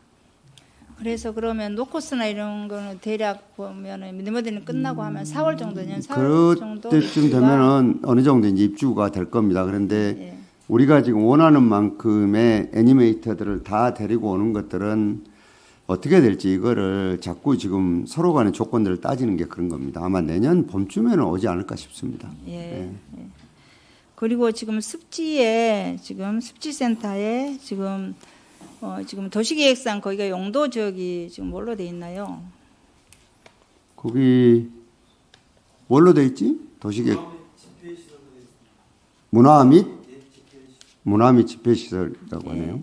그래서 그러면 노코스나 이런 거는 대략 보면은 리모델링 끝나고 하면 4월 정도면 4월 정도 그때쯤 되면은 어느 정도 이제 입주가 될 겁니다. 그런데 예. 우리가 지금 원하는 만큼의 애니메이터들을 다 데리고 오는 것들은 어떻게 될지 이거를 자꾸 지금 서로 간의 조건들을 따지는 게 그런 겁니다. 아마 내년 봄쯤에는 오지 않을까 싶습니다. 예. 예. 그리고 지금 습지에 지금 습지센터에 지금 지금 도시계획상 거기가 용도 지역이 지금 뭘로 돼 있나요? 거기 뭘로 돼 있지? 도시계획 문화 및 집회시설이라고 하네요.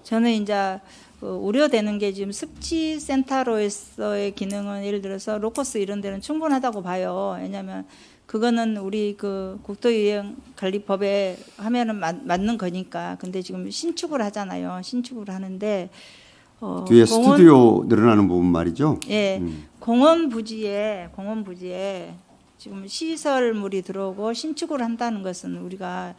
저는 이제 우려되는 게 지금 습지센터로서의 기능은 예를 들어서 로커스 이런 데는 충분하다고 봐요. 왜냐하면 그거는 우리 그 국도유형관리법에 하면은 맞는 거니까. 근데 지금 신축을 하잖아요. 신축을 하는데 뒤에 스튜디오 늘어나는 부분 말이죠. 예, 공원 부지에 지금 시설물이 들어오고 신축을 한다는 것은 우리가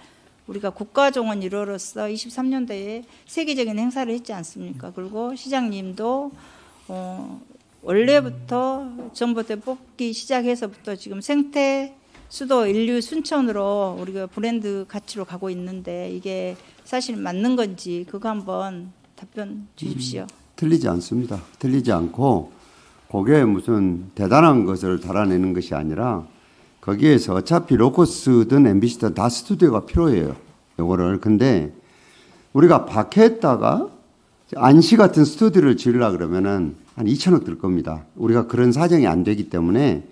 국가정원 1호로서 23년도에 세계적인 행사를 했지 않습니까? 그리고 시장님도 원래부터 정부 때 뽑기 시작해서부터 지금 생태 수도 인류 순천으로 우리가 브랜드 가치로 가고 있는데 이게 사실 맞는 건지 그거 한번 답변 주십시오. 틀리지 않습니다. 틀리지 않고 그게 무슨 대단한 것을 달아내는 것이 아니라 거기에서 어차피 로커스든 MBC든 다 스튜디오가 필요해요. 요거를. 근데 우리가 박해했다가 안시 같은 스튜디오를 지으려고 그러면은 한 2천억 들 겁니다. 우리가 그런 사정이 안 되기 때문에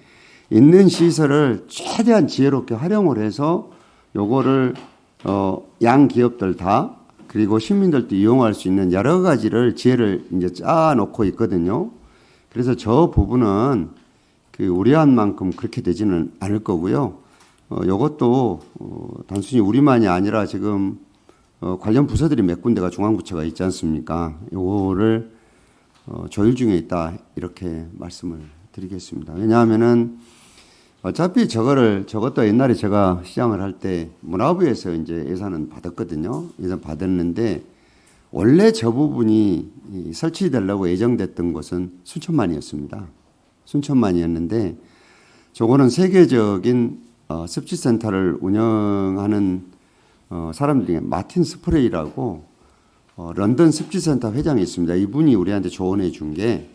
있는 시설을 최대한 지혜롭게 활용을 해서 요거를 양 기업들 다 그리고 시민들도 이용할 수 있는 여러 가지를 지혜를 이제 짜 놓고 있거든요. 그래서 저 부분은 그 우려한 만큼 그렇게 되지는 않을 거고요. 요것도 단순히 우리만이 아니라 지금 관련 부서들이 몇 군데가 중앙부처가 있지 않습니까? 요거를 조율 중에 있다 이렇게 말씀을 드리겠습니다. 왜냐하면은 어차피 저것도 옛날에 제가 시장을 할 때 문화부에서 이제 예산은 받았거든요. 예산 받았는데 원래 저 부분이 설치되려고 예정됐던 곳은 순천만이었습니다. 순천만이었는데 저거는 세계적인 습지센터를 운영하는 사람 중에 마틴 스프레이라고 런던 습지센터 회장이 있습니다. 이분이 우리한테 조언해 준 게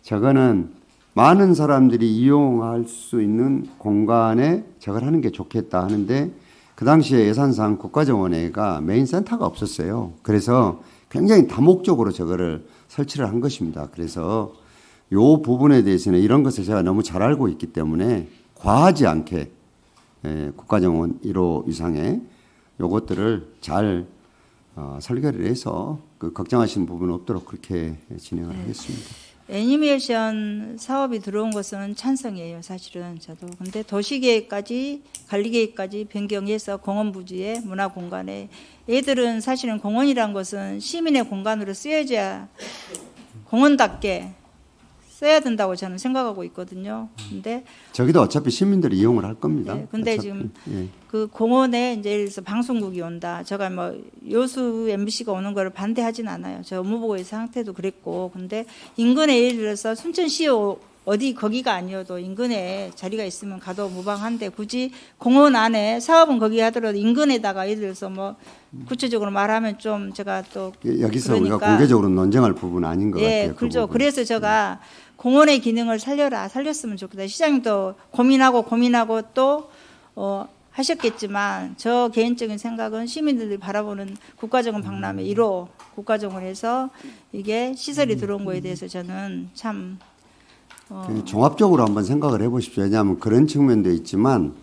저거는 많은 사람들이 이용할 수 있는 공간에 저걸 하는 게 좋겠다 하는데 그 당시에 예산상 국가정원회가 메인 센터가 없었어요. 그래서 굉장히 다목적으로 저거를 설치를 한 것입니다. 그래서 요 부분에 대해서는 이런 것을 제가 너무 잘 알고 있기 때문에 과하지 않게 국가정원 1호 이상의 요것들을 잘 설계를 해서 그 걱정하시는 부분 없도록 그렇게 진행을 하겠습니다. 애니메이션 사업이 들어온 것은 찬성이에요, 사실은 저도. 근데 도시계획까지 관리계획까지 변경해서 공원 부지에 문화공간에 애들은 사실은 공원이란 것은 시민의 공간으로 쓰여져야 공원답게 써야 된다고 저는 생각하고 있거든요. 근데 저기도 어차피 시민들이 이용을 할 겁니다. 네, 근데 어차피. 지금 예. 그 공원에 이제 예를 들어서 방송국이 온다. 제가 뭐 여수 MBC가 오는 걸 반대하진 않아요. 저 업무보고의 상태도 그랬고, 근데 인근에 예를 들어서 순천시 어디 거기가 아니어도 인근에 자리가 있으면 가도 무방한데 굳이 공원 안에 사업은 거기 하더라도 인근에다가 예를 들어서 뭐 구체적으로 말하면 좀 제가 또 여기서 그러니까, 우리가 공개적으로 논쟁할 부분은 아닌 것 예, 같아요. 그 그렇죠. 부분. 그래서 제가 공원의 기능을 살렸으면 좋겠다. 시장님도 고민하고 또 하셨겠지만 저 개인적인 생각은 시민들이 바라보는 국가정원 박람회 1호 국가정원에서 이게 시설이 들어온 거에 대해서 저는 참 종합적으로 한번 생각을 해보십시오. 왜냐하면 그런 측면도 있지만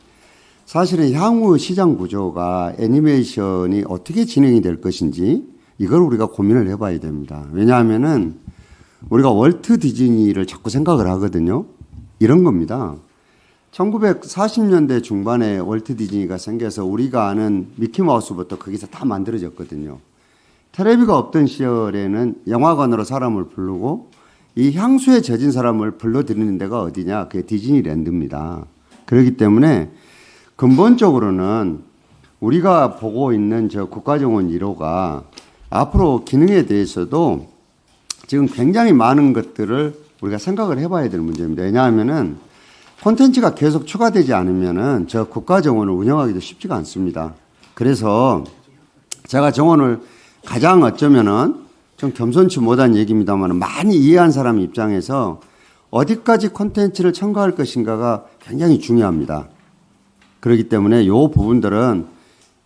사실은 향후 시장 구조가 애니메이션이 어떻게 진행이 될 것인지 이걸 우리가 고민을 해봐야 됩니다. 왜냐하면은 우리가 월트 디즈니를 자꾸 생각을 하거든요. 이런 겁니다. 1940년대 중반에 월트 디즈니가 생겨서 우리가 아는 미키마우스부터 거기서 다 만들어졌거든요. 텔레비가 없던 시절에는 영화관으로 사람을 부르고 이 향수에 젖은 사람을 불러들이는 데가 어디냐? 그게 디즈니랜드입니다. 그렇기 때문에 근본적으로는 우리가 보고 있는 저 국가정원 1호가 앞으로 기능에 대해서도 지금 굉장히 많은 것들을 우리가 생각을 해봐야 될 문제입니다. 왜냐하면은 콘텐츠가 계속 추가되지 않으면은 저 국가정원을 운영하기도 쉽지가 않습니다. 그래서 제가 정원을 가장 어쩌면은 좀 겸손치 못한 얘기입니다만 많이 이해한 사람 입장에서 어디까지 콘텐츠를 첨가할 것인가가 굉장히 중요합니다. 그렇기 때문에 이 부분들은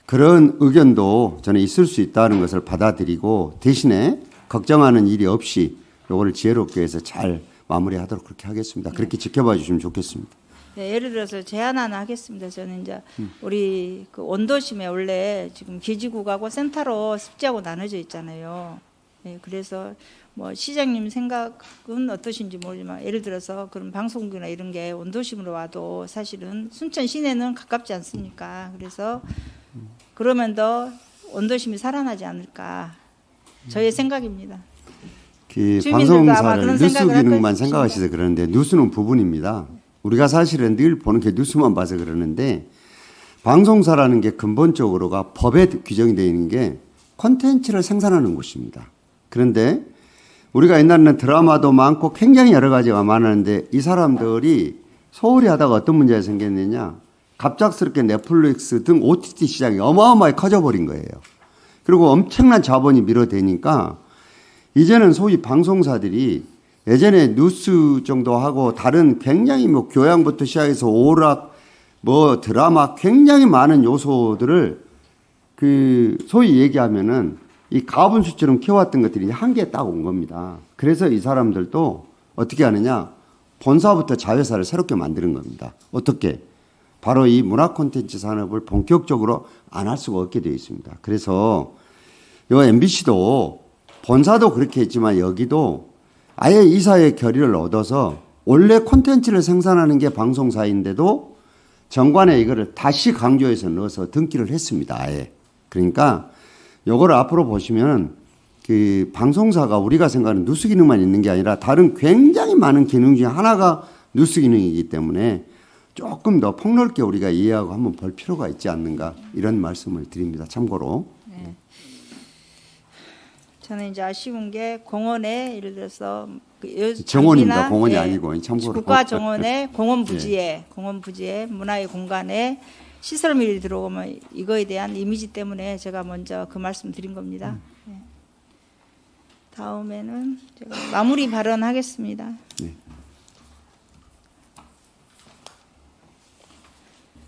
그런 의견도 저는 있을 수 있다는 것을 받아들이고 대신에 걱정하는 일이 없이 이거를 지혜롭게 해서 잘 마무리하도록 그렇게 하겠습니다. 그렇게 지켜봐 주시면 좋겠습니다. 네, 예를 들어서 제안 하나 하겠습니다. 저는 이제 우리 그 원도심에 원래 지금 기지국하고 센터로 습지하고 나눠져 있잖아요. 네, 그래서 뭐 시장님 생각은 어떠신지 모르지만 예를 들어서 그런 방송국이나 이런 게 원도심으로 와도 사실은 순천 시내는 가깝지 않습니까? 그래서 그러면 더 원도심이 살아나지 않을까 저의 생각입니다. 그 주민들도 아마 방송사를 그런 뉴스 생각을 할 기능만 것입니다. 생각하셔서 그러는데 뉴스는 부분입니다. 우리가 사실은 늘 보는 게 뉴스만 봐서 그러는데 방송사라는 게 근본적으로가 법에 규정이 되어 있는 게 콘텐츠를 생산하는 곳입니다. 그런데 우리가 옛날에는 드라마도 많고 굉장히 여러 가지가 많았는데 이 사람들이 소홀히 하다가 어떤 문제가 생겼느냐. 갑작스럽게 넷플릭스 등 OTT 시장이 어마어마하게 커져버린 거예요. 그리고 엄청난 자본이 밀어대니까 이제는 소위 방송사들이 예전에 뉴스 정도 하고 다른 굉장히 뭐 교양부터 시작해서 오락, 뭐 드라마 굉장히 많은 요소들을 그 소위 얘기하면은 이 가분수처럼 키워왔던 것들이 한계에 딱 온 겁니다. 그래서 이 사람들도 어떻게 하느냐? 본사부터 자회사를 새롭게 만드는 겁니다. 어떻게? 바로 이 문화 콘텐츠 산업을 본격적으로 안 할 수가 없게 되어 있습니다. 그래서 이 MBC도 본사도 그렇게 했지만 여기도 아예 이사의 결의를 얻어서 원래 콘텐츠를 생산하는 게 방송사인데도 정관에 이거를 다시 강조해서 넣어서 등기를 했습니다. 아예. 그러니까 요거를 앞으로 보시면 그 방송사가 우리가 생각하는 뉴스 기능만 있는 게 아니라 다른 굉장히 많은 기능 중에 하나가 뉴스 기능이기 때문에 조금 더 폭넓게 우리가 이해하고 한번 볼 필요가 있지 않는가 이런 말씀을 드립니다. 참고로. 네. 저는 이제 아쉬운 게 공원에 예를 들어서 정원입니다. 공원이 아니고 참고로. 국가정원의 공원 부지에 문화의 공간에 시설물이 들어오면 이거에 대한 이미지 때문에 제가 먼저 그 말씀 드린 겁니다. 네. 다음에는 제가 마무리 발언하겠습니다. 네.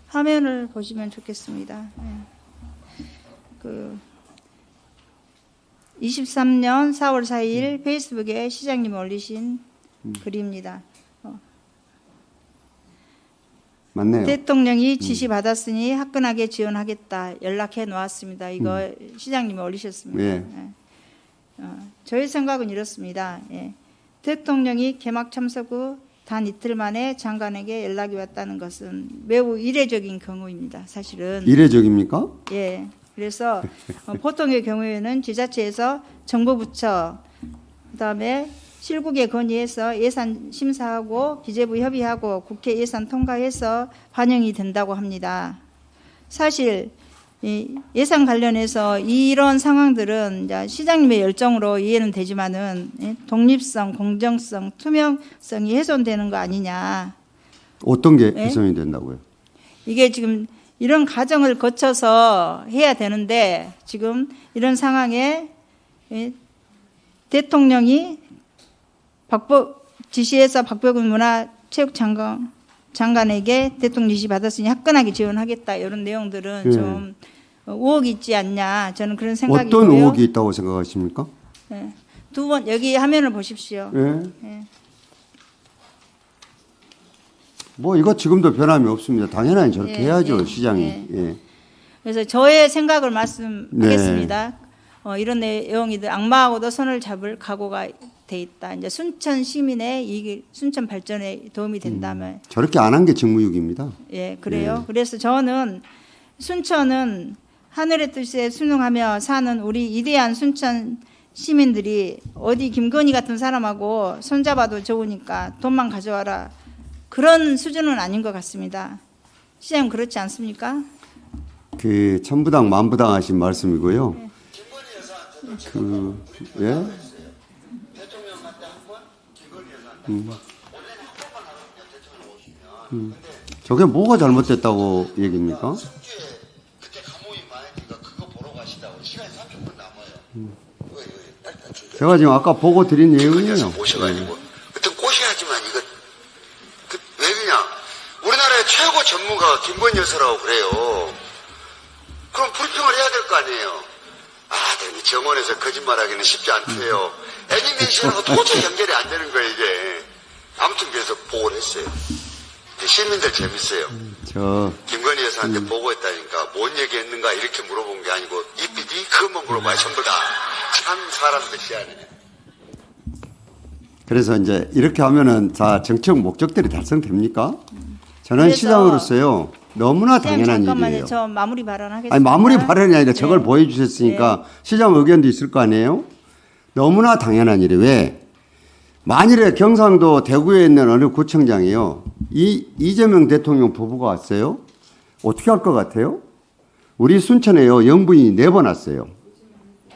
화면을 보시면 좋겠습니다. 네. 그 23년 4월 4일 페이스북에 시장님이 올리신 글입니다. 맞네요. 대통령이 지시받았으니 화끈하게 지원하겠다 연락해 놓았습니다. 이거 시장님이 올리셨습니다. 예. 저희 생각은 이렇습니다. 예. 대통령이 개막 참석 후 단 이틀 만에 장관에게 연락이 왔다는 것은 매우 이례적인 경우입니다. 사실은. 이례적입니까? 예. 그래서 보통의 경우에는 지자체에서 정부부처 그다음에 실국에 건의해서 예산 심사하고 기재부 협의하고 국회 예산 통과해서 반영이 된다고 합니다. 사실 이 예산 관련해서 이런 상황들은 이제 시장님의 열정으로 이해는 되지만은 독립성, 공정성, 투명성이 훼손되는 거 아니냐. 어떤 게 네? 훼손이 된다고요? 이게 지금 이런 과정을 거쳐서 해야 되는데 지금 이런 상황에 대통령이 지시해서 박병근 문화체육장관에게 대통령 지시 받았으니 화끈하게 지원하겠다 이런 내용들은 예. 좀 의혹이 있지 않냐 저는 그런 생각이고요. 어떤 의혹이 있다고 생각하십니까? 예. 두 번 여기 화면을 보십시오. 예. 예. 뭐 이거 지금도 변함이 없습니다. 당연히 저렇게 예, 해야죠, 예, 시장이. 예. 예. 그래서 저의 생각을 말씀하겠습니다. 네. 이런 내용이들 악마하고도 손을 잡을 각오가 돼 있다. 이제 순천 시민의 이익, 순천 발전에 도움이 된다면, 저렇게 안 한 게 직무유기입니다. 예, 그래요. 그래서 저는 순천은 하늘의 뜻에 순응하며 사는 우리 이대한 순천 시민들이 어디 김건희 같은 사람하고 손잡아도 좋으니까 돈만 가져와라. 그런 수준은 아닌 것 같습니다. 시장님 그렇지 않습니까? 그 천부당 만부당 하신 말씀이고요. 예? 저게 뭐가 잘못됐다고 얘기입니까? 그때 감옥이 많으니까 그거 보러 가시다고 시간이 30분 남아요. 제가 지금 아까 보고 드린 내용이에요. 모셔가지고 어떤 꼬셔야지만 이거 왜 그냥 우리나라의 최고 전문가가 김건희 여사라고 그래요. 그럼 불평을 해야 될 거 아니에요. 정원에서 거짓말하기는 쉽지 않대요. 애니메이션하고 도저히 연결이 안 되는 거예요 이게. 아무튼 그래서 보고를 했어요. 시민들 재밌어요. 김건희 여사한테 보고했다니까 뭔 얘기했는가 이렇게 물어본 게 아니고 이삐디 그것만 물어봐요 전부 다. 참 사람들 희한해. 그래서 이제 이렇게 하면은 다 정책 목적들이 달성됩니까? 저는 그래서 시장으로서요 너무나 시장님 당연한 잠깐만요. 일이에요. 저 마무리 발언하겠습니다. 아니 마무리 발언이 아니라 저걸 네. 보여주셨으니까 시장 의견도 있을 거 아니에요? 너무나 당연한 일이 왜? 만일에 경상도 대구에 있는 어느 구청장이요 이재명 대통령 부부가 왔어요. 어떻게 할 것 같아요? 우리 순천에요 영부인이 4번 왔어요.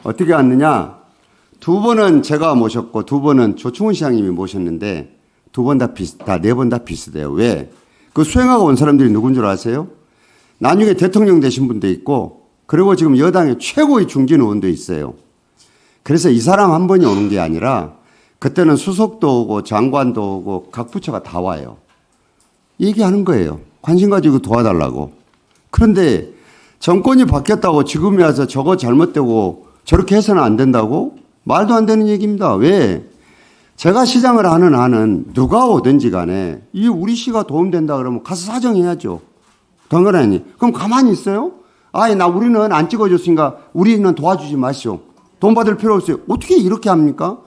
어떻게 왔느냐? 2번은 제가 모셨고 2번은 조충훈 시장님이 모셨는데 2번 다 4번 다 비슷해요. 왜? 그 수행하고 온 사람들이 누군 줄 아세요? 나중에 대통령 되신 분도 있고 그리고 지금 여당의 최고의 중진 의원도 있어요. 그래서 이 사람 한 번이 오는 게 아니라 그때는 수석도 오고 장관도 오고 각 부처가 다 와요. 얘기하는 거예요. 관심 가지고 도와달라고. 그런데 정권이 바뀌었다고 지금에 와서 저거 잘못되고 저렇게 해서는 안 된다고? 말도 안 되는 얘기입니다. 왜? 제가 시장을 하는 한은 누가 오든지 간에 이 우리 시가 도움된다 그러면 가서 사정해야죠. 당연하니. 그럼 가만히 있어요? 우리는 안 찍어줬으니까 우리는 도와주지 마시오. 돈 받을 필요 없어요. 어떻게 이렇게 합니까?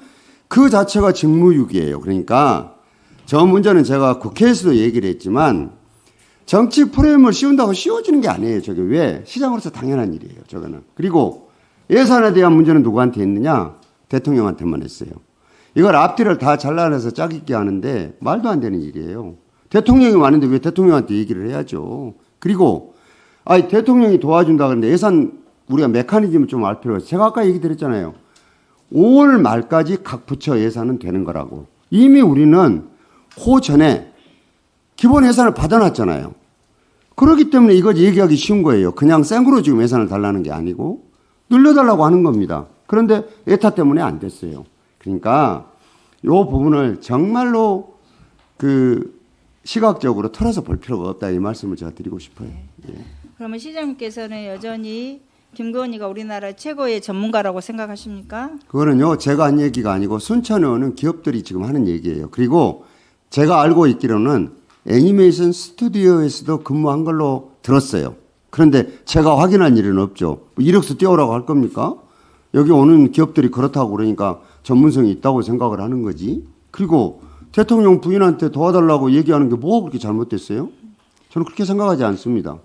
그 자체가 직무유기예요. 그러니까 저 문제는 제가 국회에서도 얘기를 했지만 정치 프레임을 씌운다고 씌워지는 게 아니에요. 저게 왜? 시장으로서 당연한 일이에요. 저거는. 그리고 예산에 대한 문제는 누구한테 했느냐? 대통령한테만 했어요. 이걸 앞뒤를 다 잘라내서 짝있게 하는데 말도 안 되는 일이에요. 대통령이 많은데 왜 대통령한테 얘기를 해야죠. 그리고 대통령이 도와준다 그러는데 예산 우리가 메커니즘을 좀 알 필요가 있어요. 제가 아까 얘기 드렸잖아요. 5월 말까지 각 부처 예산은 되는 거라고. 이미 우리는 그 전에 기본 예산을 받아놨잖아요. 그렇기 때문에 이거 얘기하기 쉬운 거예요. 그냥 생으로 지금 예산을 달라는 게 아니고 늘려달라고 하는 겁니다. 그런데 에타 때문에 안 됐어요. 그러니까 이 부분을 정말로 시각적으로 털어서 볼 필요가 없다 이 말씀을 제가 드리고 싶어요. 예. 그러면 시장님께서는 여전히 김건희가 우리나라 최고의 전문가라고 생각하십니까? 그거는요 제가 한 얘기가 아니고 순천의원은 기업들이 지금 하는 얘기예요. 그리고 제가 알고 있기로는 애니메이션 스튜디오에서도 근무한 걸로 들었어요. 그런데 제가 확인한 일은 없죠. 이력서 띄우라고 할 겁니까? 여기 오는 기업들이 그렇다고 그러니까 전문성이 있다고 생각을 하는 거지. 그리고 대통령 부인한테 도와달라고 얘기하는 게 뭐가 그렇게 잘못됐어요? 저는 그렇게 생각하지 않습니다.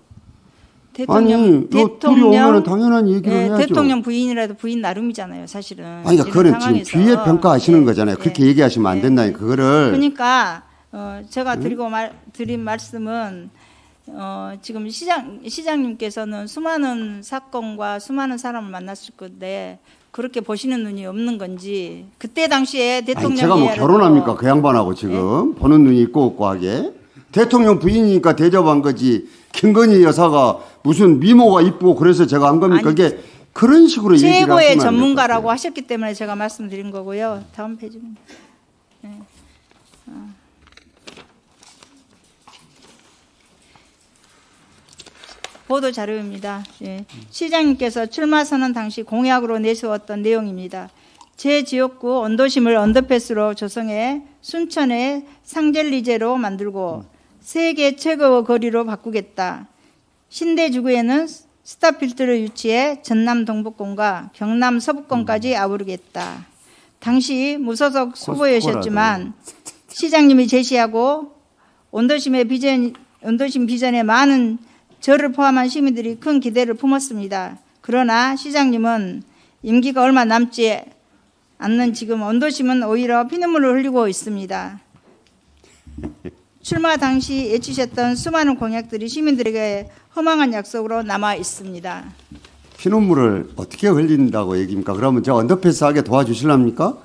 둘이 오면은 당연한 얘기를 해야죠. 대통령 부인이라도 부인 나름이잖아요, 사실은. 그러니까 그거는 지금 뒤에 평가하시는 거잖아요. 그렇게 얘기하시면 안 된다니까. 그거를. 그러니까 제가 드린 말씀은 지금 시장님께서는 수많은 사건과 수많은 사람을 만났을 건데 그렇게 보시는 눈이 없는 건지 그때 당시에 대통령 아니, 제가 뭐 예하라고 결혼합니까? 그 양반하고 지금 보는 눈이 있고 없고 하게. 대통령 부인이니까 대접한 거지. 김건희 여사가 무슨 미모가 이쁘고 그래서 제가 한 겁니까? 아니, 그게 그런 식으로 얘기를 하시면 최고의 안 될 것 전문가라고 같아요. 하셨기 때문에 제가 말씀드린 거고요. 다음 페이지입니다. 네. 보도 자료입니다. 예. 시장님께서 출마 선언 당시 공약으로 내세웠던 내용입니다. 제 지역구 언도심을 언더패스로 조성해 순천에 상젤리제로 만들고 세계 최고의 거리로 바꾸겠다. 신대주구에는 스타필드를 유치해 전남 동북권과 경남 서북권까지 아우르겠다. 당시 무소속 후보였지만 시장님이 제시하고 언도심 비전에 많은 저를 포함한 시민들이 큰 기대를 품었습니다. 그러나 시장님은 임기가 얼마 남지 않는 지금 언도심은 오히려 피눈물을 흘리고 있습니다. 출마 당시 외치셨던 수많은 공약들이 시민들에게 허망한 약속으로 남아 있습니다. 피눈물을 어떻게 흘린다고 얘기입니까? 그러면 제가 언더패스 하게 도와주실랍니까?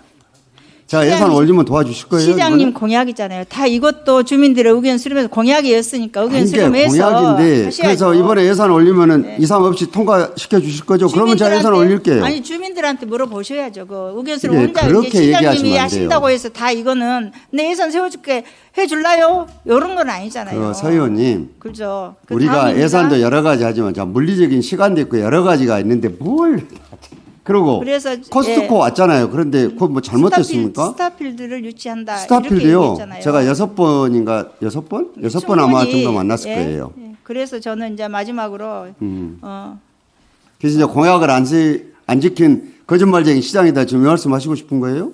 제가 예산 시장님, 올리면 도와주실 거예요? 시장님 이번에? 공약이잖아요. 다 이것도 주민들의 의견 수렴해서 공약이었으니까 의견 아니, 이게 수렴해서 공약인데 하셔야죠. 그래서 이번에 예산 올리면은 이상 없이 통과시켜 주실 거죠? 그러면 제가 예산 주민들한테- 올릴게요. 아니 주민들한테 물어보셔야죠. 그 의견 수렴 이게 혼자 그렇게 이렇게 시장님이 얘기하시면 안 돼요. 하신다고 해서 다 이거는 내 예산 세워줄게 해줄라요? 이런 건 아니잖아요. 서 의원님, 그죠. 그 우리가 다음입니다. 예산도 여러 가지 하지만 자, 물리적인 시간도 있고 여러 가지가 있는데 뭘 그리고 그래서, 코스트코 예. 왔잖아요. 그런데 그거 뭐 잘못됐습니까? 스타필드를 유치한다. 이렇게 스타필드요. 얘기했잖아요. 제가 6번인가 6번? 6번 아마 충분히, 정도 만났을 예, 거예요. 예. 그래서 저는 이제 마지막으로 그래서 이제 공약을 안 지킨 거짓말쟁이 시장이다 지금 이 말씀하시고 싶은 거예요?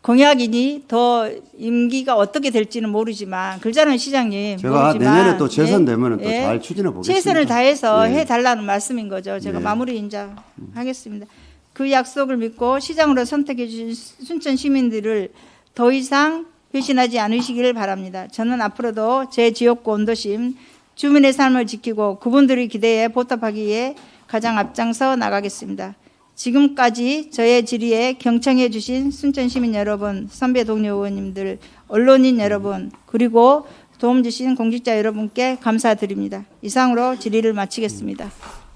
공약이니 더 임기가 어떻게 될지는 모르지만 그러잖아요 시장님. 제가 모르지만, 내년에 또 재선 되면은 또 잘 추진해 보겠습니다. 최선을 다해서 예. 해달라는 말씀인 거죠. 제가 네. 마무리 인자하겠습니다. 그 약속을 믿고 시장으로 선택해 주신 순천 시민들을 더 이상 배신하지 않으시기를 바랍니다. 저는 앞으로도 제 지역구 언도심 주민의 삶을 지키고 그분들의 기대에 보답하기 위해 가장 앞장서 나가겠습니다. 지금까지 저의 질의에 경청해 주신 순천 시민 여러분, 선배 동료 의원님들, 언론인 여러분, 그리고 도움 주신 공직자 여러분께 감사드립니다. 이상으로 질의를 마치겠습니다.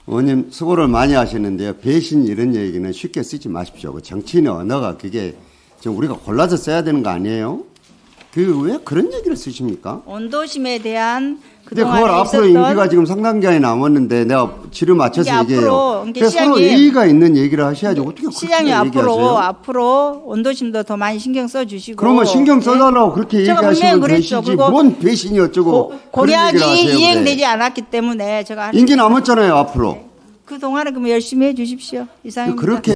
의원님 수고를 많이 하시는데요. 배신 이런 얘기는 쉽게 쓰지 마십시오. 그 정치인의 언어가 그게 지금 우리가 골라서 써야 되는 거 아니에요? 그 왜 그런 얘기를 쓰십니까? 언도심에 대한 근데 그동안에 그걸 앞으로 있었던 임기가 지금 상당 기간이 남았는데 내가 질을 맞춰서 이게 얘기해요. 앞으로, 이게 그래서 서로 시장님- 예의가 있는 얘기를 하셔야지 어떻게 그렇게 시장님 얘기하세요? 앞으로 언도심도 더 많이 신경 써주시고 그러면 신경 예? 써달라고 그렇게 제가 얘기하시면 분명히 그랬죠. 되시지 그리고 뭔 배신이 어쩌고 그런 얘기를 공약이 하세요, 이행되지 그래. 않았기 때문에 제가 임기 남았잖아요 앞으로. 그 동안에 그럼 열심히 해주십시오. 이상입니다. 그렇게